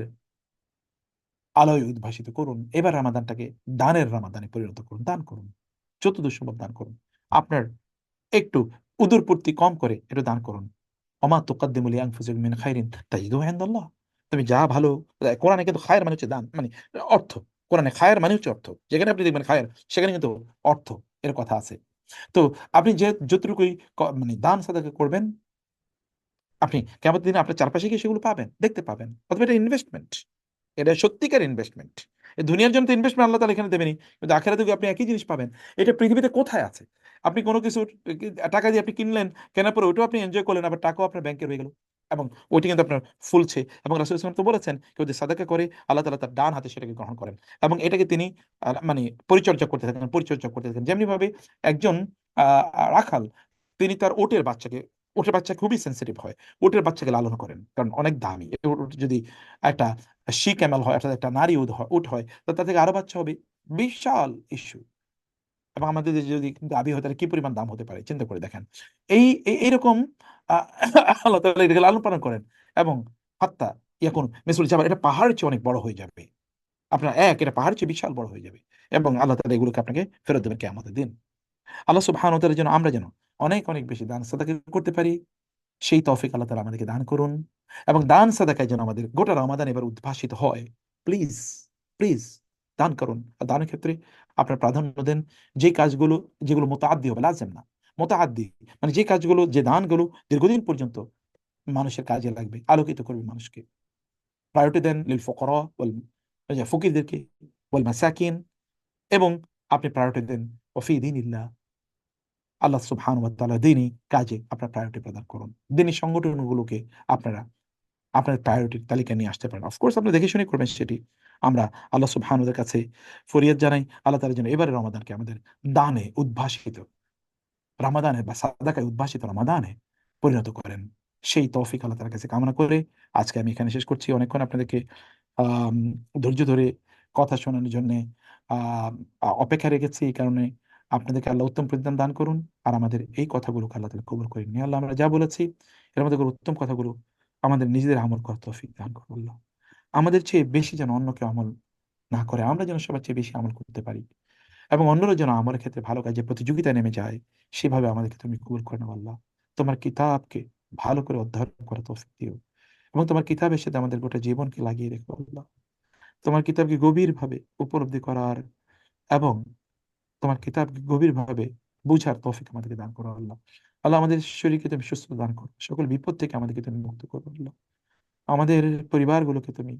আলোয় উদ্ভাসিত করুন। এবার রামাদানটাকে দানের রামাদানে পরিণত করুন। দান করুন, যতদূর সম্ভব দান করুন। আপনার একটু উদরপূর্তি কম করে একটু দান করুন। অমা তুকাদ্দিমু লিআনফুসিকুম মিন খাইরিন তাজিদুহু ইনদাল্লাহ। তুমি যা ভালো, কোরআনে কিন্তু খায়ের মানে হচ্ছে দান, মানে অর্থ। কোরআনে খায়ের মানে হচ্ছে অর্থ। যেখানে আপনি দেখবেন খায়ের, সেখানে কিন্তু অর্থ এর কথা আছে। তো আপনি যে যতটুকুই মানে দান সাদাকা করবেন, আপনি কিয়ামতের দিনে আপনার চারপাশে গিয়ে সেগুলো পাবেন, দেখতে পাবেন। অথবা এটা ইনভেস্টমেন্ট, এটা সত্যিকার ইনভেস্টমেন্ট। এই দুনিয়ার জন্য তো ইনভেস্টমেন্ট আল্লাহ তাআলা এখানে দেবেনই, কিন্তু আখিরাতে গিয়ে আপনি একই জিনিস পাবেন। এটা পৃথিবীতে কোথায় আছে? আপনি কোনো কিছু টাকা দিয়ে আপনি কিনলেন, কেনার পরে ওইটাও আপনি এনজয় করলেন, আবার টাকাও আপনার ব্যাংকে রয়ে গেল, এবং ওইটি কিন্তু আপনার ফুলছে। এবং রাসূল সাল্লাল্লাহু আলাইহি ওয়াসাল্লাম তো বলেছেন, কেউ যদি সাদাকা করে আল্লাহ তাআলা তার ডান হাতে সেটাকে গ্রহণ করেন, এবং এটাকে তিনি মানে পরিচর্যা করতে থাকেন। যেমনি ভাবে একজন রাখাল, তিনি তার ওটের বাচ্চা খুবই সেন্সিটিভ হয়, ওটের বাচ্চাকে লালন করেন, কারণ অনেক দামি। ওট যদি একটা শি ক্যামেল হয়, অর্থাৎ একটা নারী উট হয়, তো তার থেকে আরো বাচ্চা হবে, বিশাল ইস্যু। এবং আমাদের দেশে যদি কিন্তু গাভী হয়, তাহলে কি পরিমাণ দাম হতে পারে চিন্তা করে দেখেন। এইরকম আহ, আল্লাহ তাআলা এটাকে লালন পালন করেন, এবং হাত্তা ইয়াকুন মিসলুল জাবাল, এটা পাহাড়ের চেয়ে অনেক বড় হয়ে যাবে। আপনার এটা পাহাড়ের চেয়ে বিশাল বড় হয়ে যাবে, এবং আল্লাহ তাআলা এগুলোকে আপনাকে ফেরত দেবেন কিয়ামতের দিন। আল্লাহ সুবহানাহু ওয়া তাআলা যেন আমরা যেন অনেক অনেক বেশি দান সাদাকা করতে পারি, সেই তৌফিক আল্লাহ তাআলা আমাদেরকে দান করুন। এবং দান সাদাকায় যেন আমাদের গোটা রমাদান এবার উদ্ভাসিত হয়। প্লিজ, প্লিজ দান করুন। আর দানের ক্ষেত্রে আপনার প্রাধান্য দেন যে কাজগুলো, যেগুলো মোতাআদ্দি হবে, লাজেম না, মোতাআদ্দি, মানে যে কাজগুলো, যে দানগুলো দীর্ঘদিন পর্যন্ত মানুষের কাজে লাগবে, আলোকিত করবে মানুষকে। প্রায়োরিটি দেন লিল ফুকারা ওয়াল, ওই যে ফকিরদেরকে, ওয়াল মাসাকিন। এবং আপনি প্রায়োরিটি দেন ওফি দীনিল্লাহ, আল্লাহ সুবহানাহু ওয়া তাআলা দ্বীনি কাজে আপনার প্রায়োরিটি প্রদান করুন। দ্বীনি সংগঠনগুলোকে আপনারা আপনার প্রায়োরিটির তালিকায় নিয়ে আসতে পারেন। অফকোর্স আপনি দেখে শুনে করবেন সেটি। আমরা আল্লাহ সুবহানাহু ওয়া কাছে ফরিয়াদ জানাই, আল্লাহ তাআলা যেন এবারের রমাদানকে আমাদের দানে উদ্ভাসিত রামাদানে বা সাদাকায় উদ্ভাসিত রমাদানে পরিণত করেন। সেই তৌফিক আল্লাহ তাআলার কাছে কামনা করে আজকে আমি এখানে শেষ করছি। অনেকক্ষণ আপনাদেরকে আম ধৈর্য ধরে কথা শোনানোর জন্যে আম অপেক্ষায় রেখেছি। এই কারণে আপনাদেরকে আল্লাহ উত্তম প্রতিদান দান করুন। আর আমাদের এই কথাগুলোকে আল্লাহ তাআলা কবুল করে নিন। আল্লাহ, আমরা যা বলেছি এর মধ্যে করে উত্তম কথাগুলো আমাদের নিজেদের আমল করার তৌফিক দান করুন আল্লাহ। আমাদের চেয়ে বেশি যেন অন্য কেউ আমল না করে, আমরা যেন সবার চেয়ে বেশি আমল করতে পারি, এবং অন্যরা যেন আমলের ক্ষেত্রে ভালো কাজে প্রতিযোগিতায় নেমে যায়, সেভাবে আমাদেরকে তুমি কবুল করে নাও আল্লাহ। তোমার কিতাবকে ভালো করে অধ্যয়ন করা তৌফিক দিও, এবং তোমার কিতাবের সাথে আমাদের গোটা জীবনকে লাগিয়ে রেখো আল্লাহ। তোমার কিতাবকে গভীরভাবে উপলব্ধি করার, এবং তোমার কিতাবকে গভীরভাবে বুঝার তৌফিক আমাদেরকে দান করো আল্লাহ। আল্লাহ, আমাদের শরীরকে তুমি সুস্থ দান করো, সকল বিপদ থেকে আমাদেরকে তুমি মুক্ত করো আল্লাহ। আমাদের পরিবারগুলোকে তুমি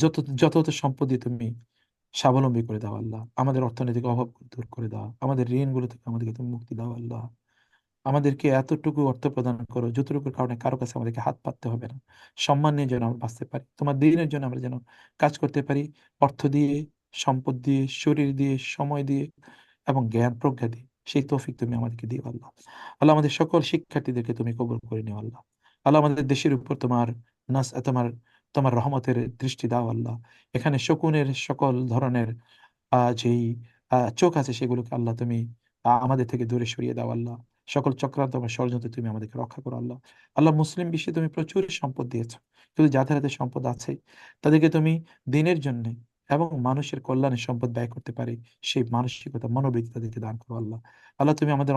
যত যথাযথ সম্পদ দিয়ে তুমি স্বাবলম্বী করে দাও আল্লাহ। আমাদের অর্থনৈতিক অভাব দূর করে দাও, আমাদের ঋণগুলো থেকে আমাদেরকে তুমি মুক্তি দাও আল্লাহ। আমাদেরকে এতটুকু অর্থ প্রদান করো যতটুকুর কারণে কারো কাছে আমাদেরকে হাত পাততে হবে না। সম্মান নিয়ে যেন আমরা বাঁচতে পারি, তোমার দিনের জন্য আমরা যেন কাজ করতে পারি, অর্থ দিয়ে, সম্পদ দিয়ে, শরীর দিয়ে, সময় দিয়ে, এবং জ্ঞান প্রজ্ঞা দিয়ে। সেই তৌফিক তুমি আমাদেরকে দিও আল্লাহ। আল্লাহ, আমাদের সকল শিক্ষার্থীদেরকে তুমি কবুল করে নিও আল্লাহ। আল্লাহ, আমাদের দেশের উপর তোমার নাস তোমার তোমার রহমতের দৃষ্টি দাও আল্লাহ। এখানে শকুনের সকল ধরনের যেই চোখ আছে, সেগুলোকে আল্লাহ তুমি আমাদের থেকে দূরে সরিয়ে দাও আল্লাহ। সকল চক্রান্ত এবং ষড়যন্ত্র তুমি আমাদেরকে রক্ষা করো আল্লাহ। আল্লাহ, মুসলিম বিশ্বে তুমি প্রচুর সম্পদ দিয়েছো, কিন্তু যাদের হাতে সম্পদ আছে তাদেরকে তুমি দিনের জন্য এবং মানুষের কল্যাণে সম্পদ ব্যয় করতে পারে সেই মানসিকতা, মনোবৃত্তি তাদেরকে দান করো আল্লাহ। আল্লাহ, তুমি আমাদের